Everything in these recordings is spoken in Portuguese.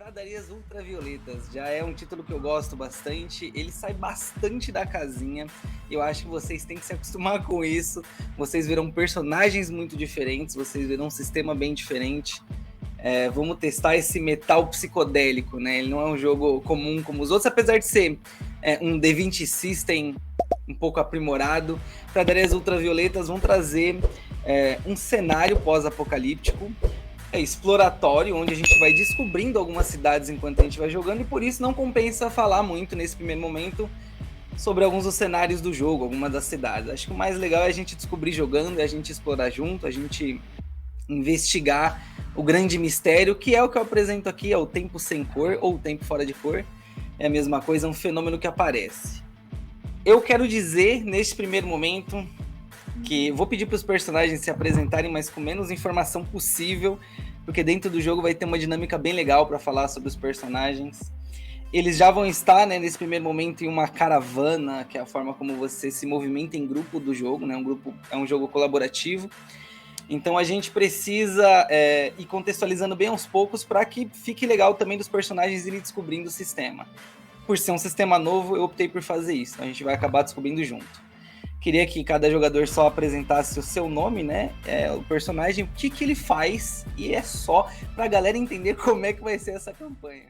Pradarias Ultravioletas já é um título que eu gosto bastante, ele sai bastante da casinha, eu acho que vocês têm que se acostumar com isso, vocês verão personagens muito diferentes, vocês verão um sistema bem diferente, vamos testar esse metal psicodélico, né? Ele não é um jogo comum como os outros, apesar de ser um D20 System um pouco aprimorado. Pradarias Ultravioletas vão trazer um cenário pós-apocalíptico, exploratório, onde a gente vai descobrindo algumas cidades enquanto a gente vai jogando, e por isso não compensa falar muito nesse primeiro momento sobre alguns dos cenários do jogo, algumas das cidades. Acho que o mais legal é a gente descobrir jogando, é a gente explorar junto, a gente investigar o grande mistério, que é o que eu apresento aqui, é o tempo sem cor, ou o tempo fora de cor. É a mesma coisa, é um fenômeno que aparece. Eu quero dizer, neste primeiro momento, que vou pedir para os personagens se apresentarem, mas com menos informação possível, porque dentro do jogo vai ter uma dinâmica bem legal para falar sobre os personagens. Eles já vão estar, né, nesse primeiro momento, em uma caravana, que é a forma como você se movimenta em grupo do jogo, né? É um jogo colaborativo. Então a gente precisa ir contextualizando bem aos poucos para que fique legal também dos personagens irem descobrindo o sistema. Por ser um sistema novo, eu optei por fazer isso. A gente vai acabar descobrindo junto. Queria que cada jogador só apresentasse o seu nome, né? O personagem, o que ele faz, e é só pra galera entender como é que vai ser essa campanha.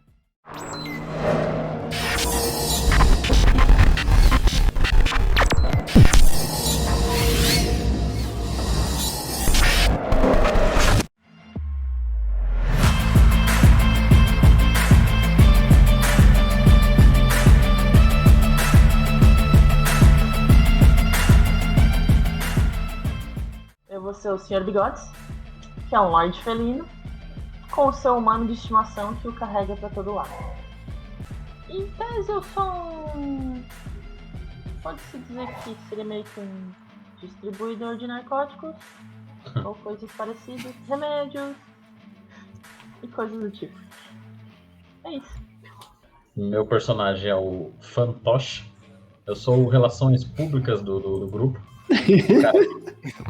Eu vou ser o Sr. Bigodes, que é um Lorde Felino, com o seu humano de estimação que o carrega pra todo lado. Em tese eu sou pode-se dizer que seria meio que um distribuidor de narcóticos, ou coisas parecidas, remédios e coisas do tipo. É isso. Meu personagem é o Fantoche. Eu sou o Relações Públicas do grupo.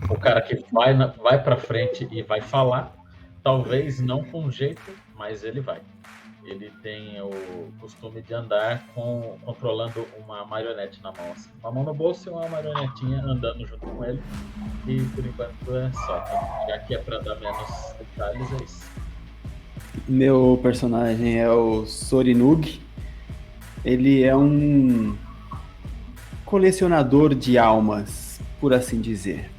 O cara que vai pra frente e vai falar, talvez não com jeito, mas ele vai. Ele tem o costume de andar controlando uma marionete na mão, assim. Uma mão no bolso e uma marionetinha andando junto com ele. E por enquanto é só. Então, já que é pra dar menos detalhes, é isso. Meu personagem é o Sorinug. Ele é um colecionador de almas, por assim dizer.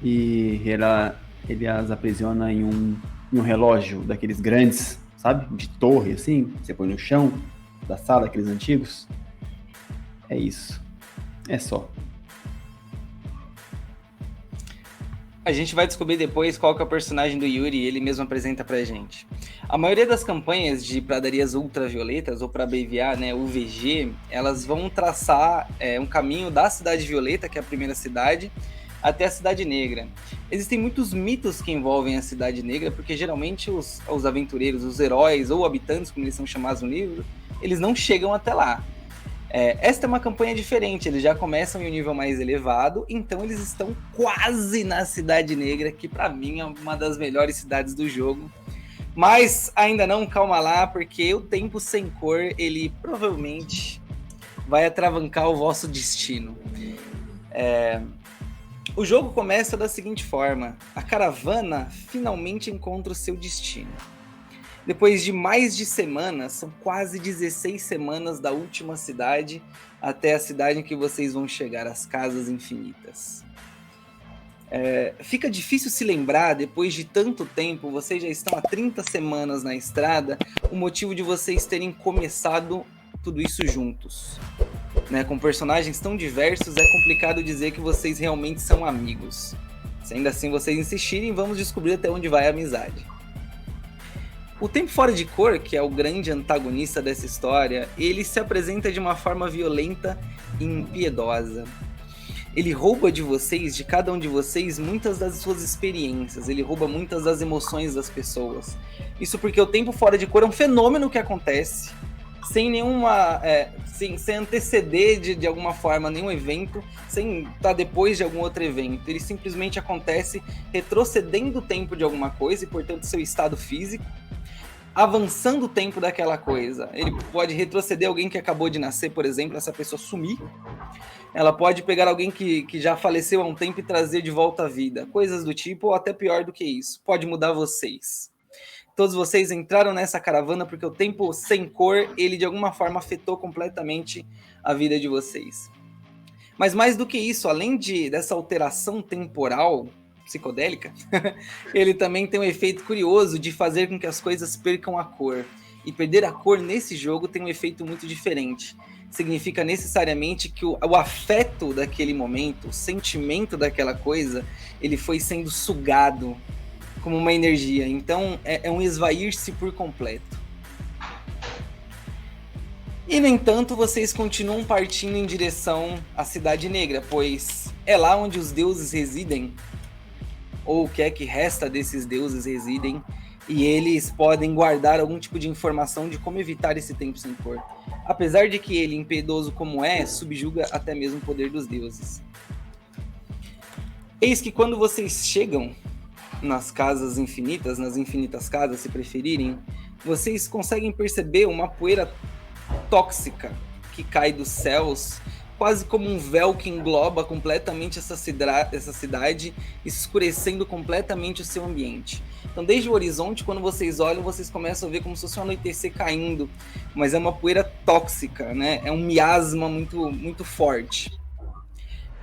E ele as aprisiona em um relógio daqueles grandes, sabe? De torre, assim, você põe no chão da sala, aqueles antigos. É isso. É só. A gente vai descobrir depois qual que é o personagem do Yuri, ele mesmo apresenta pra gente. A maioria das campanhas de Pradarias Ultravioletas, ou para abreviar, né, UVG, elas vão traçar um caminho da Cidade Violeta, que é a primeira cidade, até a Cidade Negra. Existem muitos mitos que envolvem a Cidade Negra, porque geralmente os aventureiros, os heróis ou habitantes, como eles são chamados no livro, eles não chegam até lá. Esta é uma campanha diferente, eles já começam em um nível mais elevado, então eles estão quase na Cidade Negra, que pra mim é uma das melhores cidades do jogo. Mas ainda não, calma lá, porque o tempo sem cor, ele provavelmente vai atravancar o vosso destino. O jogo começa da seguinte forma: a caravana finalmente encontra o seu destino. Depois de mais de semanas, são quase 16 semanas da última cidade até a cidade em que vocês vão chegar, as Casas Infinitas. Fica difícil se lembrar, depois de tanto tempo, vocês já estão há 30 semanas na estrada, o motivo de vocês terem começado tudo isso juntos. Né, com personagens tão diversos, é complicado dizer que vocês realmente são amigos. Se ainda assim vocês insistirem, vamos descobrir até onde vai a amizade. O Tempo Fora de Cor, que é o grande antagonista dessa história, ele se apresenta de uma forma violenta e impiedosa. Ele rouba de vocês, de cada um de vocês, muitas das suas experiências, ele rouba muitas das emoções das pessoas. Isso porque o Tempo Fora de Cor é um fenômeno que acontece sem nenhuma, sem anteceder de alguma forma nenhum evento, sem estar depois de algum outro evento. Ele simplesmente acontece retrocedendo o tempo de alguma coisa e, portanto, seu estado físico. avançando o tempo daquela coisa. Ele pode retroceder alguém que acabou de nascer, por exemplo, essa pessoa sumir. Ela pode pegar alguém que já faleceu há um tempo e trazer de volta à vida. Coisas do tipo, ou até pior do que isso. Pode mudar vocês. Todos vocês entraram nessa caravana porque o tempo sem cor, ele de alguma forma afetou completamente a vida de vocês. Mas mais do que isso, além dessa alteração temporal psicodélica, ele também tem um efeito curioso de fazer com que as coisas percam a cor. E perder a cor nesse jogo tem um efeito muito diferente. Significa necessariamente que o afeto daquele momento, o sentimento daquela coisa, ele foi sendo sugado como uma energia. Então é um esvair-se por completo. E, no entanto, vocês continuam partindo em direção à Cidade Negra, pois é lá onde os deuses residem, ou o que é que resta desses deuses residem, e eles podem guardar algum tipo de informação de como evitar esse tempo sem cor. Apesar de que ele, impiedoso como é, subjuga até mesmo o poder dos deuses. Eis que quando vocês chegam nas casas infinitas, nas infinitas casas, se preferirem, vocês conseguem perceber uma poeira tóxica que cai dos céus, quase como um véu que engloba completamente essa cidade, escurecendo completamente o seu ambiente. Então, desde o horizonte, quando vocês olham, vocês começam a ver como se fosse um anoitecer caindo, mas é uma poeira tóxica, né? É um miasma muito, muito forte.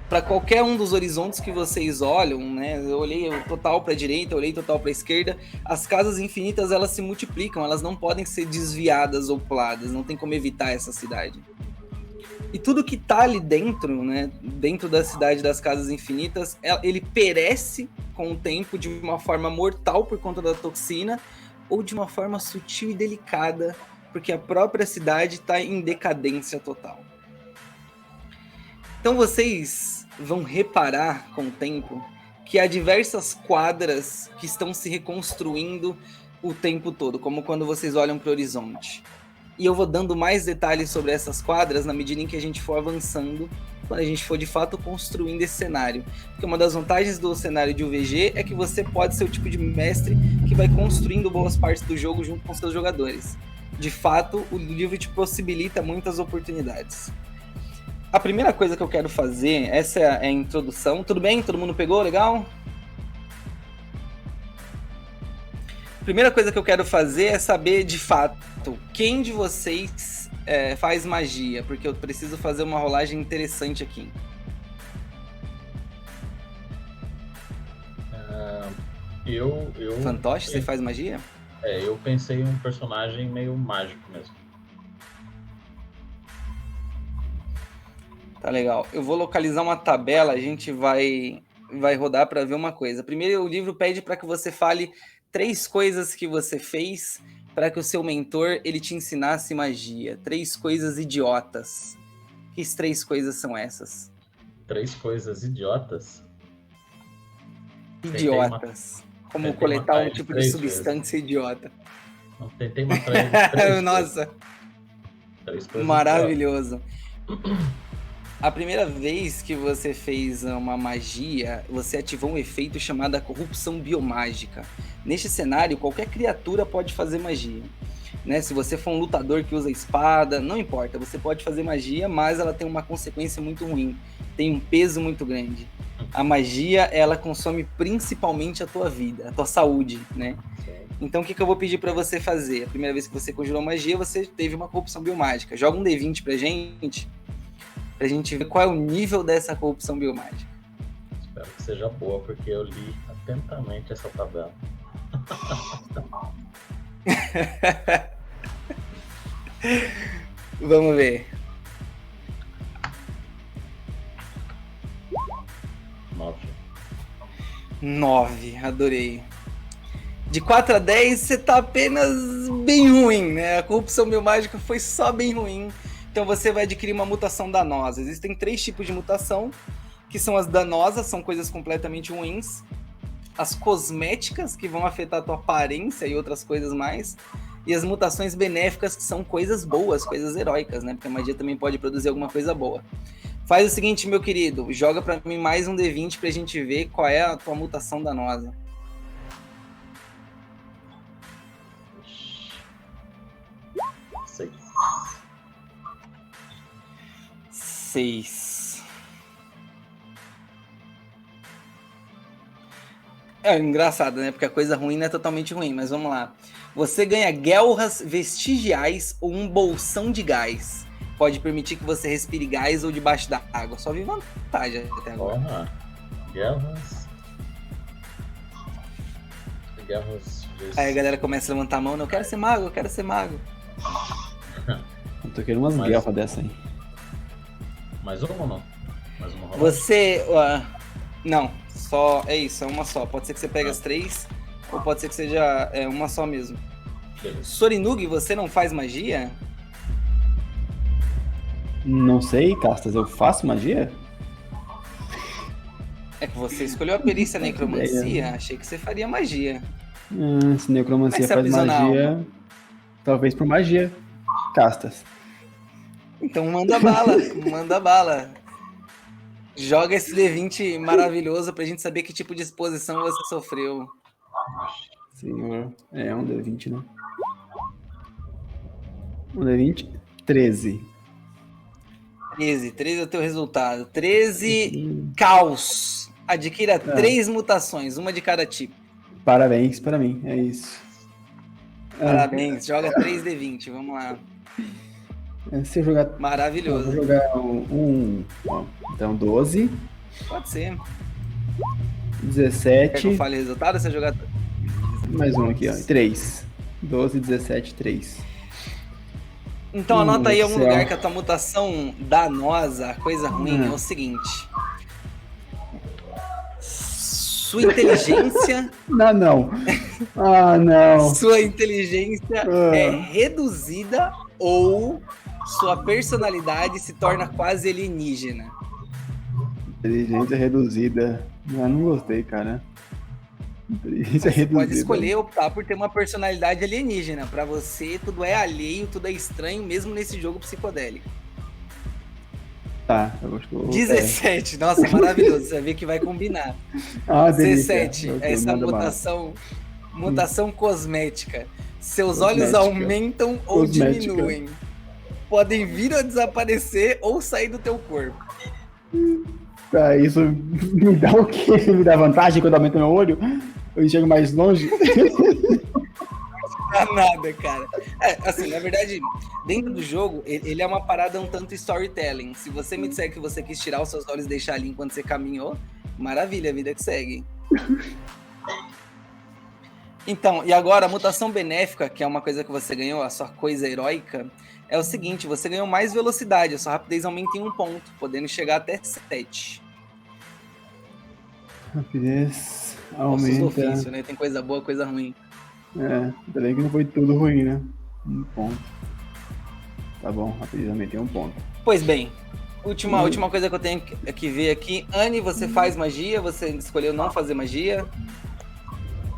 Para qualquer um dos horizontes que vocês olham, né? Eu olhei total para a direita, eu olhei total para a esquerda, as casas infinitas, elas se multiplicam, elas não podem ser desviadas ou puladas, não tem como evitar essa cidade. E tudo que tá ali dentro, né, dentro da cidade das casas infinitas, ele perece com o tempo de uma forma mortal por conta da toxina, ou de uma forma sutil e delicada, porque a própria cidade está em decadência total. Então vocês vão reparar com o tempo que há diversas quadras que estão se reconstruindo o tempo todo, como quando vocês olham para o horizonte. E eu vou dando mais detalhes sobre essas quadras na medida em que a gente for avançando, quando a gente for de fato construindo esse cenário. Porque uma das vantagens do cenário de UVG é que você pode ser o tipo de mestre que vai construindo boas partes do jogo junto com seus jogadores. De fato, o livro te possibilita muitas oportunidades. A primeira coisa que eu quero fazer, essa é a introdução. Tudo bem? Todo mundo pegou? Legal? A primeira coisa que eu quero fazer é saber, de fato, quem de vocês faz magia, porque eu preciso fazer uma rolagem interessante aqui. Eu Fantoche, você faz magia? Eu pensei em um personagem meio mágico mesmo. Tá legal. Eu vou localizar uma tabela, a gente vai rodar para ver uma coisa. Primeiro, o livro pede para que você fale 3 coisas que você fez para que o seu mentor ele te ensinasse magia. 3 coisas idiotas. Que 3 coisas são essas? 3 coisas idiotas? Idiotas. Como coletar um tipo de substância idiota. Não, tentei matar ele. Nossa. 3 coisas maravilhoso. A primeira vez que você fez uma magia, você ativou um efeito chamado corrupção biomágica. Neste cenário, qualquer criatura pode fazer magia. Né? Se você for um lutador que usa espada, não importa, você pode fazer magia, mas ela tem uma consequência muito ruim. Tem um peso muito grande. A magia, ela consome principalmente a tua vida, a tua saúde, né? Então, o que eu vou pedir para você fazer? A primeira vez que você conjurou magia, você teve uma corrupção biomágica. Joga um D20 pra gente ver qual é o nível dessa corrupção biomágica. Espero que seja boa, porque eu li atentamente essa tabela. Vamos ver. 9, adorei. De 4 a 10, você tá apenas bem ruim, né? A corrupção biomágica foi só bem ruim. Então você vai adquirir uma mutação danosa. Existem 3 tipos de mutação, que são as danosas, são coisas completamente ruins. As cosméticas, que vão afetar a tua aparência e outras coisas mais. E as mutações benéficas, que são coisas boas, coisas heróicas, né? Porque a magia também pode produzir alguma coisa boa. Faz o seguinte, meu querido, joga pra mim mais um D20 pra gente ver qual é a tua mutação danosa. 6. 6. É engraçado, né? Porque a coisa ruim não é totalmente ruim, mas vamos lá. Você ganha guelras vestigiais ou um bolsão de gás. Pode permitir que você respire gás ou debaixo da água. Só vi vantagem até agora. Toma. Guerras. Guerras. Aí a galera começa a levantar a mão, né? Eu quero ser mago, eu quero ser mago. Eu tô querendo umas guelfas dessa aí. Mais uma ou não? Mais uma rodada? Você. Não, só. É isso, é uma só. Pode ser que você pegue as 3, ou pode ser que seja uma só mesmo. Beleza. Sorinug, você não faz magia? Não sei, Castas, eu faço magia? É que você escolheu a perícia necromancia, achei que você faria magia. Se necromancia Mas se faz aprisionar magia, talvez por magia. Castas. Então manda bala, manda bala. Joga esse D20 maravilhoso pra gente saber que tipo de exposição você sofreu. Senhor. É um D20, né? Um D20, 13. 13 é o teu resultado. 13 caos. Adquira 3 mutações, uma de cada tipo. Parabéns para mim, é isso. Parabéns, joga 3 D20, vamos lá. Se eu jogar. Maravilhoso. Vou jogar bom, então 12, Pode ser. Quer que 17. eu fale o resultado? Você jogar. Mais um aqui, ó. 3. 12, 17, 3. Então anota aí algum céu. lugar que a tua mutação danosa, a coisa ruim, é o seguinte. Sua inteligência. Não. Ah, não. Sua inteligência é reduzida ou sua personalidade se torna quase alienígena. Inteligência reduzida. Ah, não gostei, cara. Inteligência Você reduzida. pode escolher optar por ter uma personalidade alienígena. Pra você, tudo é alheio, tudo é estranho, mesmo nesse jogo psicodélico. Tá, eu gosto. 17, nossa, maravilhoso. Você vai ver que vai combinar. Ah, delícia. 17, Ok, essa manda bala. mutação cosmética. Seus Cosmética. olhos aumentam ou Cosmética. diminuem. Podem vir a desaparecer ou sair do teu corpo. Tá, isso me dá o quê? Me dá vantagem quando aumenta meu olho? Eu enxergo mais longe? Não dá nada, cara. Assim, na verdade, dentro do jogo, ele é uma parada um tanto storytelling. Se você me disser que você quis tirar os seus olhos e deixar ali enquanto você caminhou, maravilha, a vida que segue. Então, e agora, a mutação benéfica, que é uma coisa que você ganhou, a sua coisa heróica, é o seguinte, você ganhou mais velocidade, a sua rapidez aumenta em 1 ponto, podendo chegar até 7. Rapidez Ossos do aumenta. ofício, né? Tem coisa boa, coisa ruim. Ainda bem que não foi tudo ruim, né? 1 ponto. Tá bom, rapidez aumentei 1 ponto. Pois bem, última coisa que eu tenho que ver aqui. Anne, você faz magia? Você escolheu não fazer magia?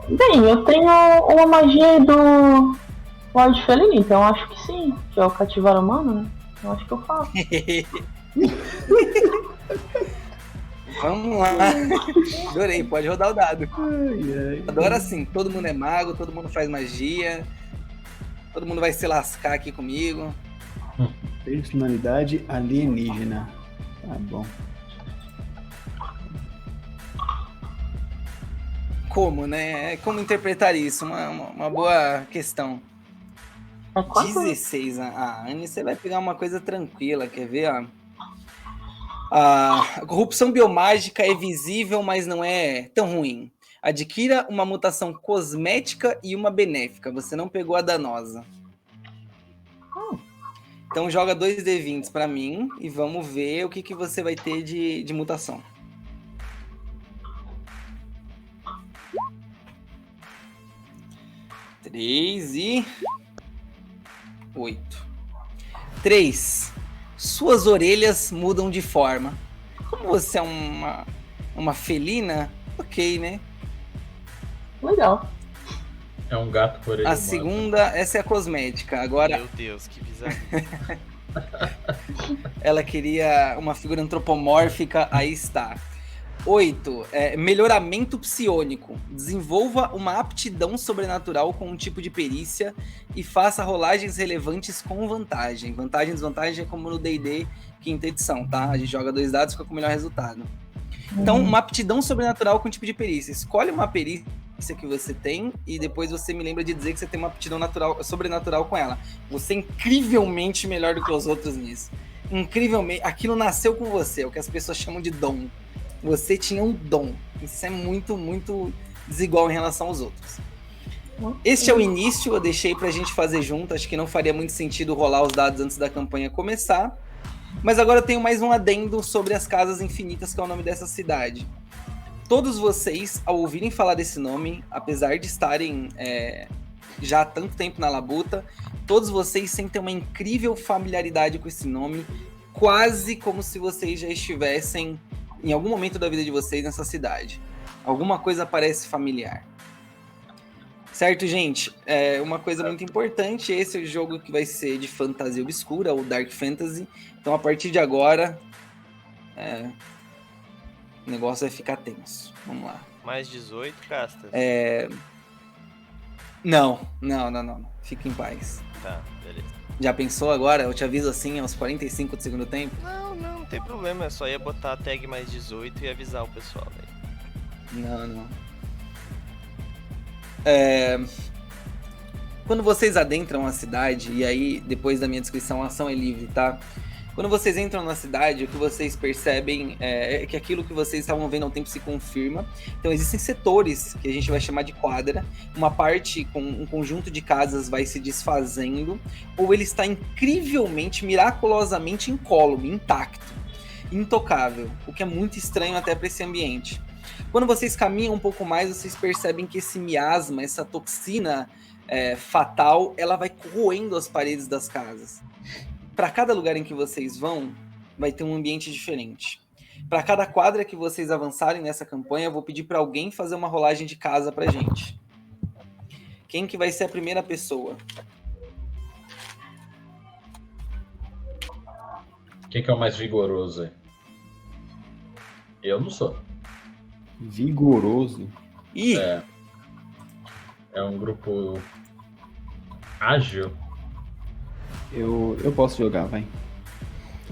Bem, eu tenho uma magia do Lorde Felino, então acho que sim, que é o cativar humano, né? Eu acho que eu faço. Vamos lá. Adorei, pode rodar o dado. Ai, ai. Adoro assim, todo mundo é mago, todo mundo faz magia. Todo mundo vai se lascar aqui comigo. Personalidade alienígena. Tá bom. Como, né? Como interpretar isso? Uma boa questão. É quanto? 16. Anne, você vai pegar uma coisa tranquila, quer ver? Ó? A corrupção biomágica é visível, mas não é tão ruim. Adquira uma mutação cosmética e uma benéfica. Você não pegou a danosa. Então joga 2 D20 pra mim e vamos ver o que você vai ter de mutação. Três e 8. 3. Suas orelhas mudam de forma. Como você é uma felina, ok, né? Legal. É um gato por ele. A segunda, essa é a cosmética. Agora, Meu Deus, que bizarro. ela queria uma figura antropomórfica, aí está. 8. Melhoramento psiônico. Desenvolva uma aptidão sobrenatural com um tipo de perícia e faça rolagens relevantes com vantagem. Vantagem e desvantagem é como no D&D quinta edição, tá? A gente joga 2 dados e fica com o melhor resultado. Então, uma aptidão sobrenatural com um tipo de perícia. Escolhe uma perícia que você tem e depois você me lembra de dizer que você tem uma aptidão sobrenatural com ela. Você é incrivelmente melhor do que os outros nisso. Incrivelmente. Aquilo nasceu com você, é o que as pessoas chamam de dom. Você tinha um dom. Isso é muito, muito desigual em relação aos outros. Este é o início, eu deixei pra gente fazer junto. Acho que não faria muito sentido rolar os dados antes da campanha começar. Mas agora eu tenho mais um adendo sobre as Casas Infinitas, que é o nome dessa cidade. Todos vocês, ao ouvirem falar desse nome, apesar de estarem já há tanto tempo na labuta, todos vocês sentem uma incrível familiaridade com esse nome, quase como se vocês já estivessem em algum momento da vida de vocês nessa cidade. Alguma coisa parece familiar. Certo, gente? Uma coisa muito importante, esse é o jogo que vai ser de fantasia obscura, ou Dark Fantasy. Então, a partir de agora, o negócio vai ficar tenso. Vamos lá. Mais 18, Castas? Não. Fica em paz. Tá, beleza. Já pensou agora? Eu te aviso assim, aos 45 do segundo tempo? Não tem problema. É só ia botar a tag mais 18 e avisar o pessoal, velho. Não. Quando vocês adentram a cidade, e aí, depois da minha descrição, a ação é livre, tá? Quando vocês entram na cidade, o que vocês percebem é que aquilo que vocês estavam vendo há um tempo se confirma. Então, existem setores que a gente vai chamar de quadra. Uma parte com um conjunto de casas vai se desfazendo, ou ele está incrivelmente, miraculosamente incólume, intacto, intocável, o que é muito estranho até para esse ambiente. Quando vocês caminham um pouco mais, vocês percebem que esse miasma, essa toxina fatal, ela vai corroendo as paredes das casas. Para cada lugar em que vocês vão, vai ter um ambiente diferente. Para cada quadra que vocês avançarem nessa campanha, eu vou pedir para alguém fazer uma rolagem de casa pra gente. Quem que vai ser a primeira pessoa? Quem que é o mais vigoroso aí? Eu não sou. Vigoroso? Ih! É um grupo ágil. Eu posso jogar, vai.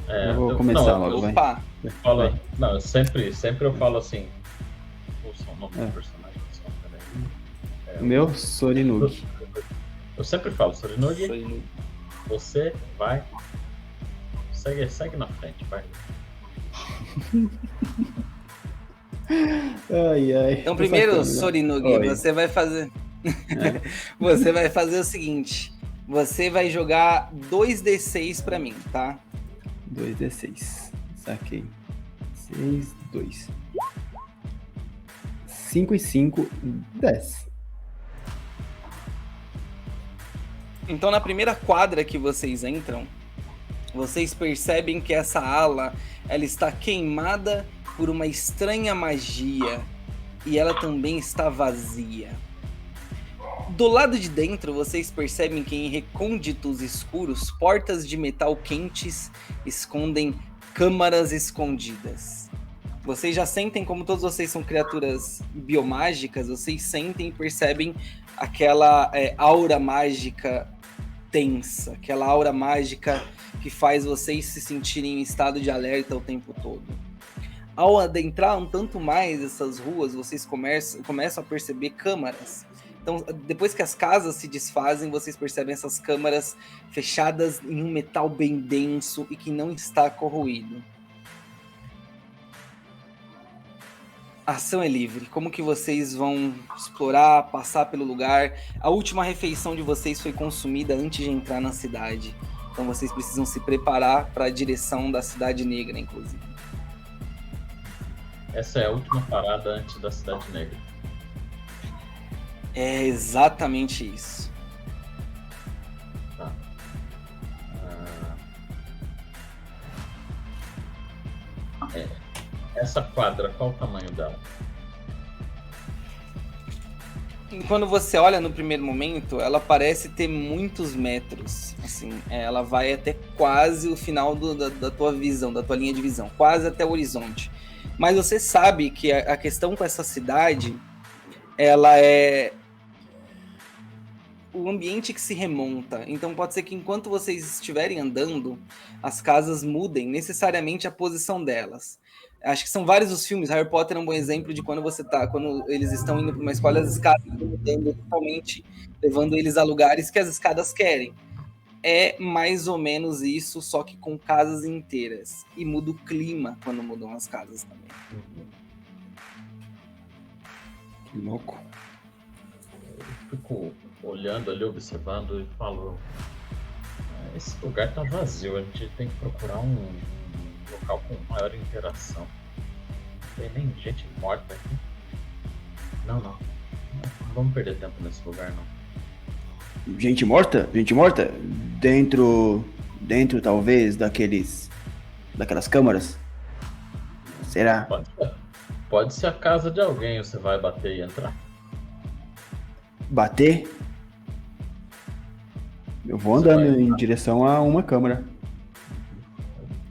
Eu vou não, começar logo, vai. Opa! Fala, não, sempre eu falo assim. Qual é o nome do personagem? O meu, Sorinug. Eu sempre falo, Sorinug, você vai. Segue na frente, vai. Ai. Então, primeiro, Sorinug, você vai fazer. Você vai fazer o seguinte. Você vai jogar 2d6 pra mim, tá? 2d6. Saquei. 6, 2. 5 e 5, 10. Então, na primeira quadra que vocês entram, vocês percebem que essa ala, ela está queimada por uma estranha magia e ela também está vazia. Do lado de dentro, vocês percebem que em recônditos escuros, portas de metal quentes escondem câmaras escondidas. Vocês já sentem, como todos vocês são criaturas biomágicas, vocês sentem e percebem aquela aura mágica tensa, aquela aura mágica que faz vocês se sentirem em estado de alerta o tempo todo. Ao adentrar um tanto mais essas ruas, vocês começam a perceber câmaras. Então, depois que as casas se desfazem, vocês percebem essas câmaras fechadas em um metal bem denso e que não está corroído. A ação é livre. Como que vocês vão explorar, passar pelo lugar? A última refeição de vocês foi consumida antes de entrar na cidade. Então, vocês precisam se preparar para a direção da Cidade Negra, inclusive. Essa é a última parada antes da Cidade Negra. É exatamente isso. Tá. Essa quadra, qual o tamanho dela? Quando você olha no primeiro momento, ela parece ter muitos metros. Assim, ela vai até quase o final da tua visão, da tua linha de visão, quase até o horizonte. Mas você sabe que a questão com essa cidade, ela é o ambiente que se remonta. Então pode ser que enquanto vocês estiverem andando, as casas mudem necessariamente a posição delas. Acho que são vários os filmes. Harry Potter é um bom exemplo de quando eles estão indo para uma escola, as escadas estão mudando totalmente, levando eles a lugares que as escadas querem. É mais ou menos isso, só que com casas inteiras. E muda o clima quando mudam as casas também. Que louco. Eu fico olhando ali, observando e falo: esse lugar tá vazio, a gente tem que procurar um local com maior interação. Não tem nem gente morta aqui. Não vamos perder tempo nesse lugar, não. Gente morta? Gente morta? Dentro talvez daquelas câmaras? Será? Pode ser a casa de alguém, você vai bater e entrar? Bater? Eu vou andando em direção a uma câmara.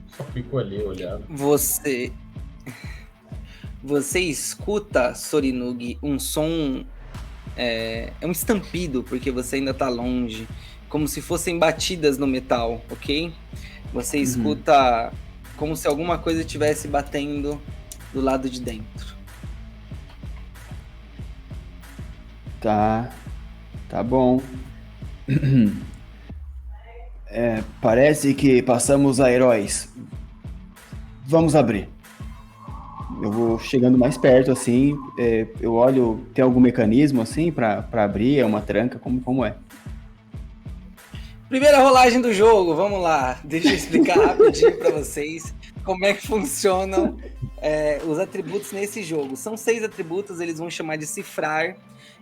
Só fico ali olhando. Você escuta, Sorinugi, um som, é um estampido, porque você ainda tá longe, como se fossem batidas no metal, ok? Você escuta como se alguma coisa estivesse batendo do lado de dentro. Tá bom. Parece que passamos a heróis. Vamos abrir. Eu vou chegando mais perto, assim. Eu olho, tem algum mecanismo, assim, pra abrir? É uma tranca? Como é? Primeira rolagem do jogo, vamos lá. Deixa eu explicar rapidinho pra vocês como é que funcionam os atributos nesse jogo. São 6 atributos, eles vão chamar de cifrar,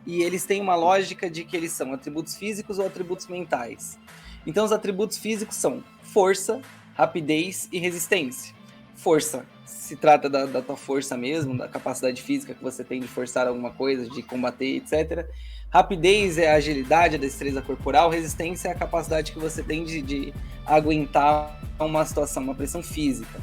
e eles têm uma lógica de que eles são atributos físicos ou atributos mentais. Então os atributos físicos são força, rapidez e resistência. Força se trata da tua força mesmo, da capacidade física que você tem de forçar alguma coisa, de combater, etc. Rapidez é a agilidade, a destreza corporal. Resistência é a capacidade que você tem de aguentar uma situação, uma pressão física.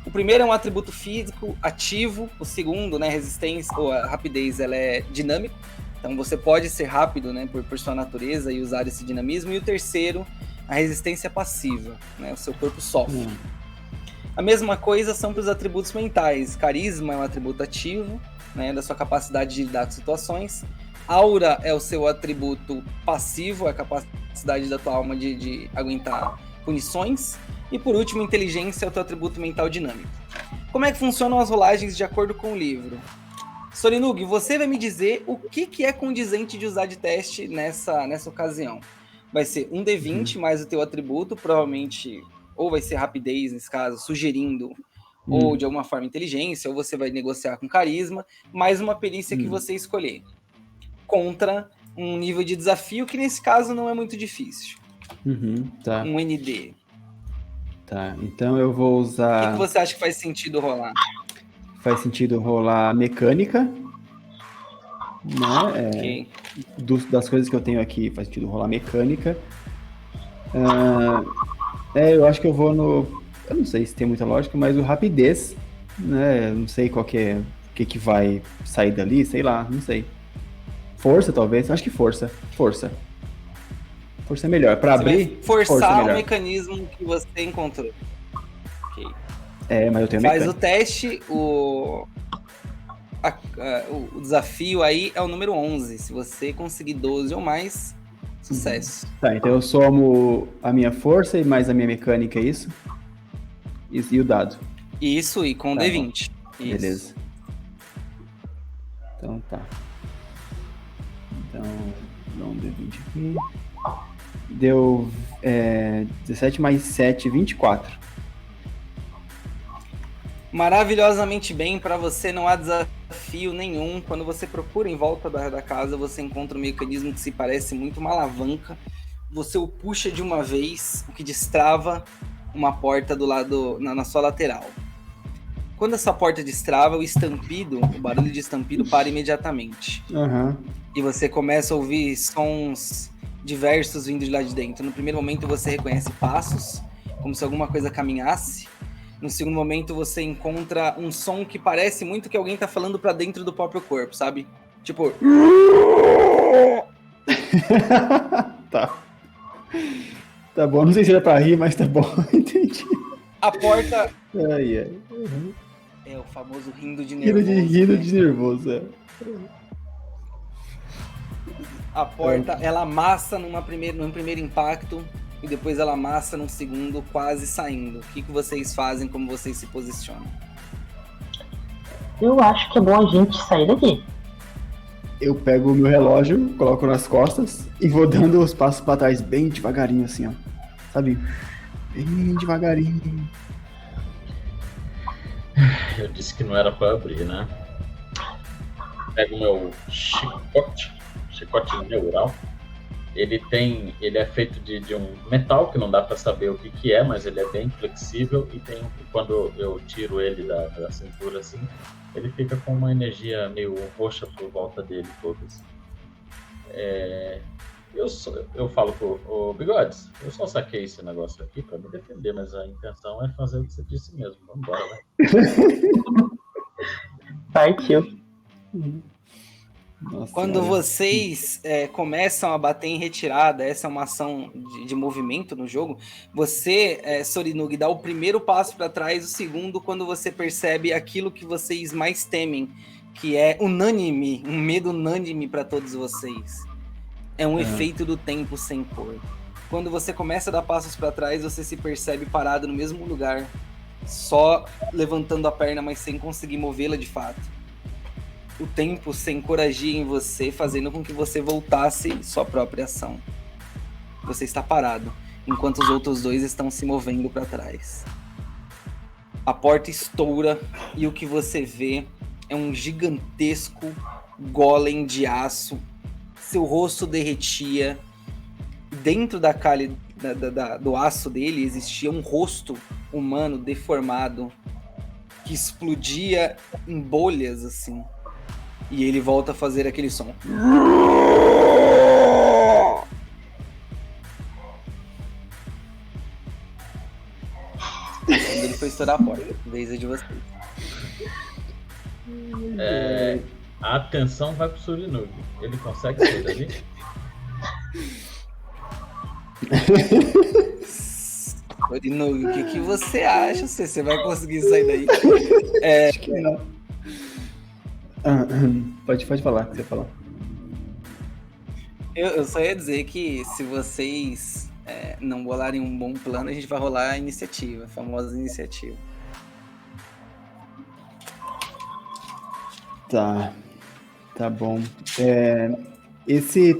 O primeiro é um atributo físico ativo. O segundo, né, resistência ou a rapidez, ela é dinâmico. Então você pode ser rápido, né, por sua natureza e usar esse dinamismo. E o terceiro, a resistência passiva, né, o seu corpo sofre. A mesma coisa são para os atributos mentais. Carisma é um atributo ativo, né, da sua capacidade de lidar com situações. Aura é o seu atributo passivo, é a capacidade da tua alma de aguentar punições. E por último, inteligência é o teu atributo mental dinâmico. Como é que funcionam as rolagens de acordo com o livro? Sorinugi, você vai me dizer o que é condizente de usar de teste nessa ocasião. Vai ser um D20 mais o teu atributo, provavelmente, ou vai ser rapidez nesse caso, sugerindo, ou de alguma forma inteligência, ou você vai negociar com carisma, mais uma perícia que você escolher. Contra um nível de desafio que nesse caso não é muito difícil. Tá. Um ND. Tá, então eu vou usar... O que você acha que faz sentido rolar? Faz sentido rolar mecânica, né? Ok. Das coisas que eu tenho aqui, faz sentido rolar mecânica. Eu acho que eu vou no... Eu não sei se tem muita lógica, mas o rapidez, né? Eu não sei qual que é... O que vai sair dali, sei lá, não sei. Força, talvez. Acho que força. Força é melhor. Pra abrir, forçar o mecanismo que você encontrou. Ok. Mas eu tenho Faz mecânica. o teste, o desafio aí é o número 11. Se você conseguir 12 ou mais, sucesso. Tá, então eu somo a minha força e mais a minha mecânica, é isso? E o dado. Isso, e com Tá D20. Isso. Beleza. Então tá. Então, dá um D20 aqui. Deu 17 mais 7, 24. Maravilhosamente bem, para você não há desafio nenhum. Quando você procura em volta da casa, você encontra um mecanismo que se parece muito uma alavanca. Você o puxa de uma vez, o que destrava uma porta do lado na sua lateral. Quando essa porta destrava, o barulho de estampido para imediatamente. E você começa a ouvir sons diversos vindo de lá de dentro. No primeiro momento você reconhece passos, como se alguma coisa caminhasse. No segundo momento, você encontra um som que parece muito que alguém tá falando pra dentro do próprio corpo, sabe? Tipo... Tá. Tá bom, não sei se era pra rir, mas tá bom, entendi. A porta... Ai, ai. É o famoso rindo de Rindo nervoso. rindo né? de nervoso, é. A porta, ela amassa num primeiro impacto e depois ela amassa num segundo, quase saindo. O que vocês fazem, como vocês se posicionam? Eu acho que é bom a gente sair daqui. Eu pego o meu relógio, coloco nas costas e vou dando os passos pra trás bem devagarinho, assim, ó. Sabe? Bem devagarinho. Eu disse que não era pra abrir, né? Pego o meu chicote neural. Ele é feito de um metal que não dá pra saber o que é, mas ele é bem flexível e quando eu tiro ele da cintura assim, ele fica com uma energia meio roxa por volta dele todas. Eu falo pro Bigodes, eu só saquei esse negócio aqui pra me defender, mas a intenção é fazer o que você disse mesmo. Vamos embora, vai. Partiu. Nossa, Quando olha. vocês começam a bater em retirada, essa é uma ação de movimento no jogo, você, Sorinug, dá o primeiro passo para trás, o segundo quando você percebe aquilo que vocês mais temem, que é unânime, um medo unânime para todos vocês. É um efeito do tempo sem cor. Quando você começa a dar passos para trás, você se percebe parado no mesmo lugar, só levantando a perna, mas sem conseguir movê-la de fato. O tempo se encoragia em você, fazendo com que você voltasse sua própria ação. Você está parado, enquanto os outros dois estão se movendo para trás. A porta estoura e o que você vê é um gigantesco golem de aço. Seu rosto derretia. Dentro da calha do aço dele existia um rosto humano deformado que explodia em bolhas assim. E ele volta a fazer aquele som. Quando ele foi estourar a porta, vez é de vocês. A atenção vai pro Surinug. Ele consegue sair dali? Sorinug, o que você acha? Você vai conseguir sair daí? Acho que não. Pode falar, o que você falar. Eu só ia dizer que se vocês não bolarem um bom plano, a gente vai rolar a iniciativa, a famosa iniciativa. Tá bom. Esse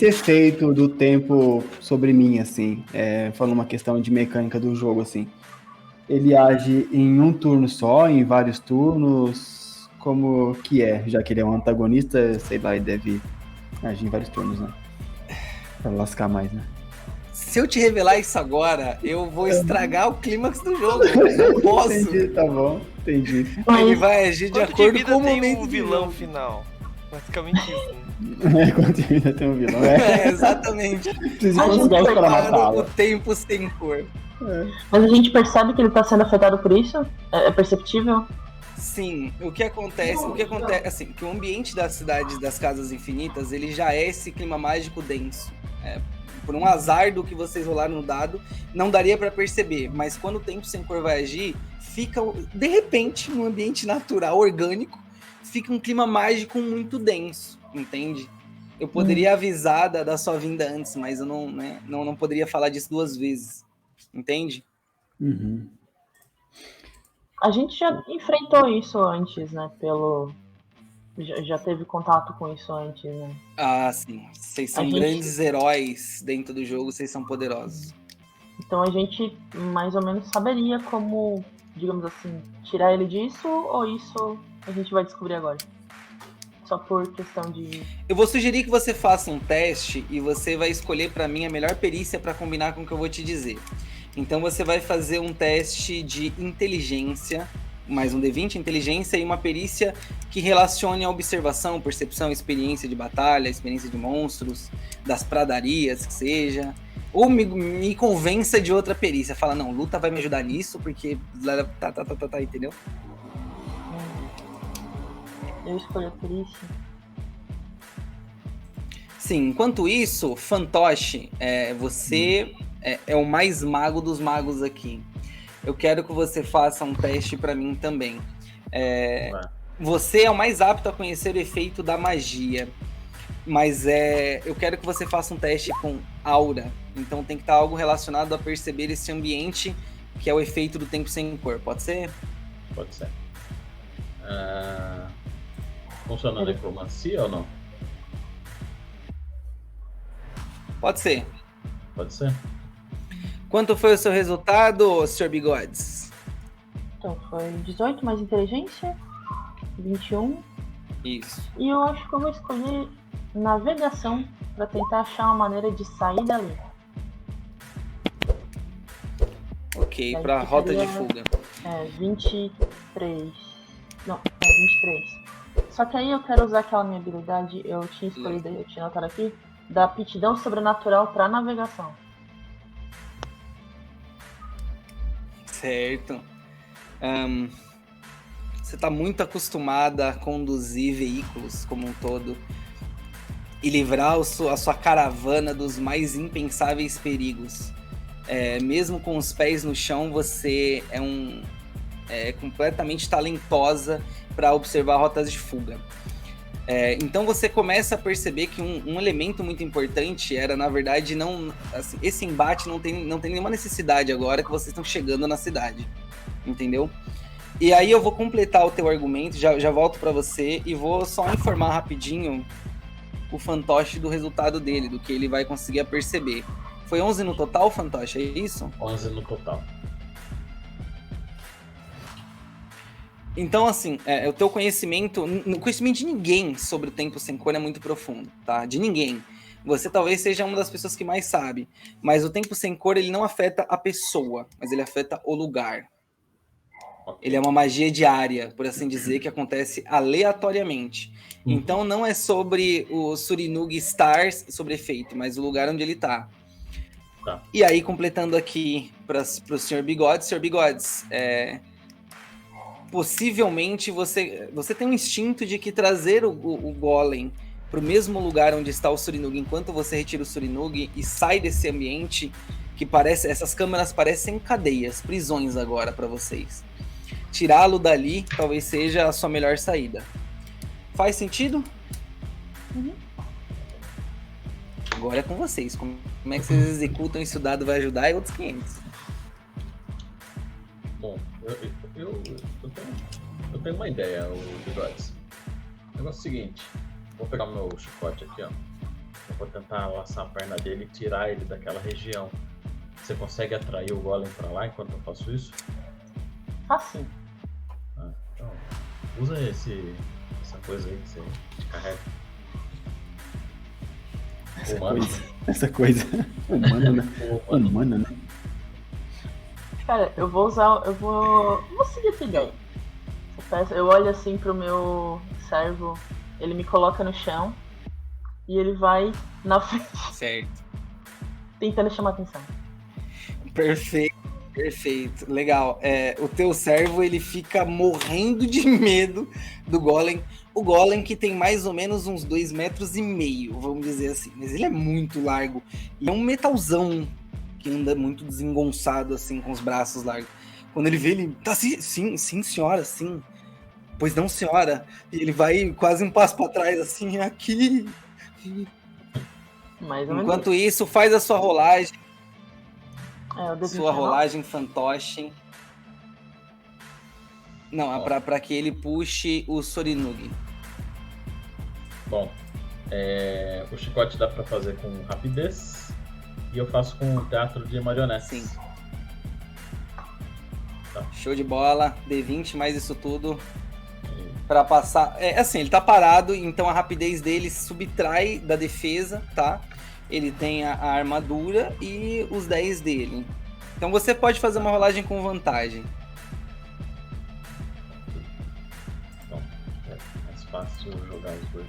efeito do tempo sobre mim, assim, falando uma questão de mecânica do jogo, assim, ele age em um turno só, em vários turnos, como que é? Já que ele é um antagonista, sei lá, ele deve agir em vários turnos, né? Pra lascar mais, né? Se eu te revelar isso agora, eu vou estragar o clímax do jogo. Eu não posso. Entendi, tá bom, entendi. Ele vai agir de Quanto de acordo vida com o tem momento um do vilão jogo. final? Basicamente isso, né? Quando ainda tem um vilão. Exatamente. Preciso Acho conseguir que para O matá-lo. tempo sem cor. Mas a gente percebe que ele tá sendo afetado por isso? É perceptível? Sim, o que acontece, assim, que o ambiente das cidades das Casas Infinitas, ele já é esse clima mágico denso. Por um azar do que vocês rolaram no dado, não daria pra perceber, mas quando o tempo sem cor vai agir, fica, de repente, um ambiente natural, orgânico, fica um clima mágico muito denso, entende? Eu poderia avisar da sua vinda antes, mas eu não poderia falar disso duas vezes, entende? Uhum. A gente já enfrentou isso antes, né? Já teve contato com isso antes, né? Ah, sim. Vocês são grandes heróis dentro do jogo, vocês são poderosos. Então a gente mais ou menos saberia como, digamos assim, tirar ele disso, ou isso a gente vai descobrir agora? Só por questão de... Eu vou sugerir que você faça um teste e você vai escolher pra mim a melhor perícia pra combinar com o que eu vou te dizer. Então você vai fazer um teste de inteligência, mais um D20, inteligência e uma perícia que relacione a observação, percepção, experiência de batalha, experiência de monstros, das pradarias, que seja. Ou me convença de outra perícia. Fala, não, Luta vai me ajudar nisso, porque... Tá, entendeu? Eu escolhi a perícia. Sim, enquanto isso, Fantoche, você é o mais mago dos magos aqui. Eu quero que você faça um teste pra mim também. Você é o mais apto a conhecer o efeito da magia. Mas eu quero que você faça um teste com aura. Então tem que estar algo relacionado a perceber esse ambiente, que é o efeito do tempo sem cor. Pode ser? Pode ser. Funciona a necromancia ou não? Pode ser. Pode ser. Quanto foi o seu resultado, Sr. Bigodes? Então foi 18 mais inteligência, 21. Isso. E eu acho que eu vou escolher navegação pra tentar achar uma maneira de sair dali. Ok, Aí pra ficaria- rota de fuga. 23. Não, 23. Só que aí eu quero usar aquela minha habilidade, eu tinha escolhido, eu tinha notado aqui, da aptidão sobrenatural pra navegação. Certo. Você está muito acostumada a conduzir veículos como um todo e livrar a sua caravana dos mais impensáveis perigos. Mesmo com os pés no chão, você é completamente talentosa para observar rotas de fuga. Então você começa a perceber que um elemento muito importante era, na verdade, não, assim, esse embate não tem nenhuma necessidade agora que vocês estão chegando na cidade, entendeu? E aí eu vou completar o teu argumento, já volto para você e vou só informar rapidinho o Fantoche do resultado dele, do que ele vai conseguir perceber. Foi 11 no total, Fantoche, é isso? 11 no total. Então, assim, o teu conhecimento, o conhecimento de ninguém sobre o tempo sem cor é muito profundo, tá? De ninguém. Você talvez seja uma das pessoas que mais sabe, mas o tempo sem cor, ele não afeta a pessoa, mas ele afeta o lugar. Ele é uma magia diária, por assim dizer, que acontece aleatoriamente. Então não é sobre o Surinug Stars, sobre efeito, mas o lugar onde ele tá. E aí, completando aqui para o Sr. Bigodes, Sr. Bigodes, possivelmente você tem um instinto de que trazer o Golem para o mesmo lugar onde está o Surinug, enquanto você retira o Surinug e sai desse ambiente que parece, essas câmeras parecem cadeias, prisões agora para vocês. Tirá-lo dali talvez seja a sua melhor saída. Faz sentido? Uhum. Agora é com vocês. Como é que vocês executam isso? O dado vai ajudar e outros 500. Bom, eu tenho uma ideia, o Bigodes. O negócio é o seguinte, vou pegar o meu chicote aqui, ó. Eu vou tentar laçar a perna dele e tirar ele daquela região. Você consegue atrair o Golem pra lá enquanto eu faço isso? Assim. Então, usa essa coisa aí que você carrega. Essa coisa. Humana, né? Humana, né? Cara, eu vou seguir essa ideia. Eu olho assim pro meu servo, ele me coloca no chão e ele vai na frente. Certo. Tentando chamar atenção. Perfeito. Legal. O teu servo, ele fica morrendo de medo do Golem. O Golem que tem mais ou menos uns 2,5 metros, vamos dizer assim. Mas ele é muito largo. E é um metalzão que anda muito desengonçado, assim, com os braços largos. Quando ele vê, ele... Tá, sim, senhora, sim. Pois não, senhora. E ele vai quase um passo para trás, assim, aqui. Mais ou menos. Enquanto isso, faz a sua rolagem. Eu Sua rolagem, Fantoche. Não, é pra que ele puxe o Sorinug. Bom, o chicote dá pra fazer com rapidez. E eu faço com o teatro de marionetes. Sim. Tá. Show de bola. D20 mais isso tudo. Pra passar... assim, ele tá parado, então a rapidez dele subtrai da defesa, tá? Ele tem a armadura e os 10 dele. Então você pode fazer uma rolagem com vantagem. Então, é mais fácil jogar os dois.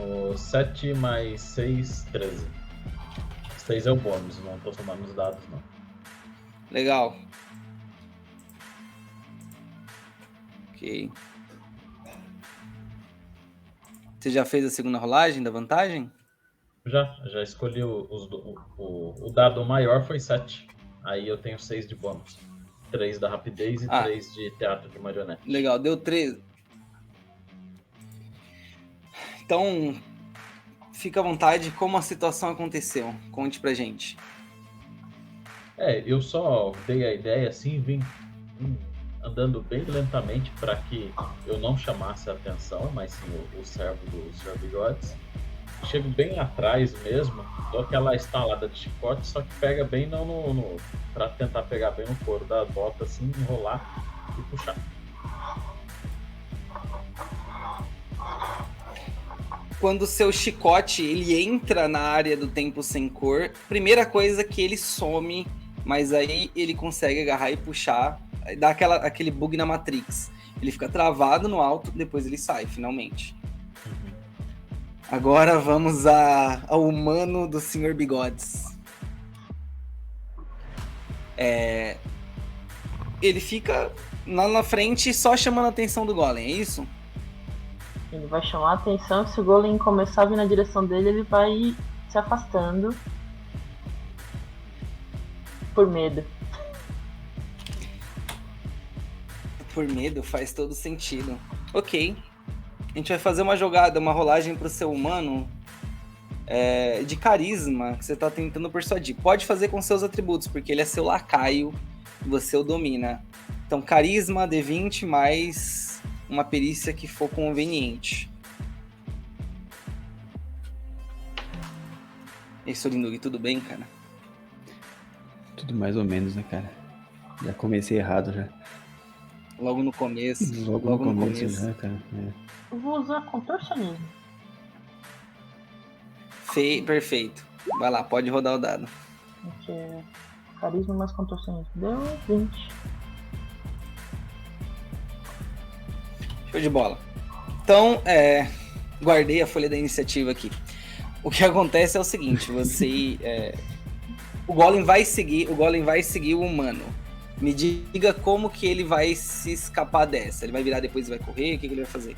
O 7 mais 6, 13. 6 é o bônus, não tô somando os dados, não. Legal. Ok. Você já fez a segunda rolagem da vantagem? Já escolhi o dado maior foi 7. Aí eu tenho 6 de bônus. 3 da rapidez e 3 de teatro de marionete. Legal, deu 13. Então, fica à vontade, como a situação aconteceu? Conte pra gente. Eu só dei a ideia assim, vim andando bem lentamente para que eu não chamasse a atenção, mas sim o servo do Sr. Bigodes. Chego bem atrás mesmo, dou aquela estalada de chicote, só que pega bem para tentar pegar bem no couro da bota, assim, enrolar e puxar. Quando o seu chicote ele entra na área do tempo sem cor, primeira coisa que ele some, mas aí ele consegue agarrar e puxar, dá aquele bug na Matrix. Ele fica travado no alto, depois ele sai, finalmente. Agora vamos ao humano do Sr. Bigodes. Ele fica lá na frente só chamando a atenção do Golem, é isso? Ele vai chamar a atenção, se o Golem começar a vir na direção dele, ele vai se afastando. Por medo. Por medo faz todo sentido. Ok. A gente vai fazer uma jogada, uma rolagem pro seu humano de carisma que você tá tentando persuadir. Pode fazer com seus atributos, porque ele é seu lacaio e você o domina. Então, carisma, D20 mais uma perícia que for conveniente. E aí, Sorinug, tudo bem, cara? Tudo mais ou menos, né, cara? Já comecei errado já. Logo no começo. Logo no começo já, cara. Eu vou usar contorcionismo. Perfeito. Vai lá, pode rodar o dado. Aqui é carisma mais contorcionismo. Deu 20. Show de bola. Então, guardei a folha da iniciativa aqui. O que acontece é o seguinte, o Golem vai seguir o humano. Me diga como que ele vai se escapar dessa. Ele vai virar depois e vai correr? O que ele vai fazer?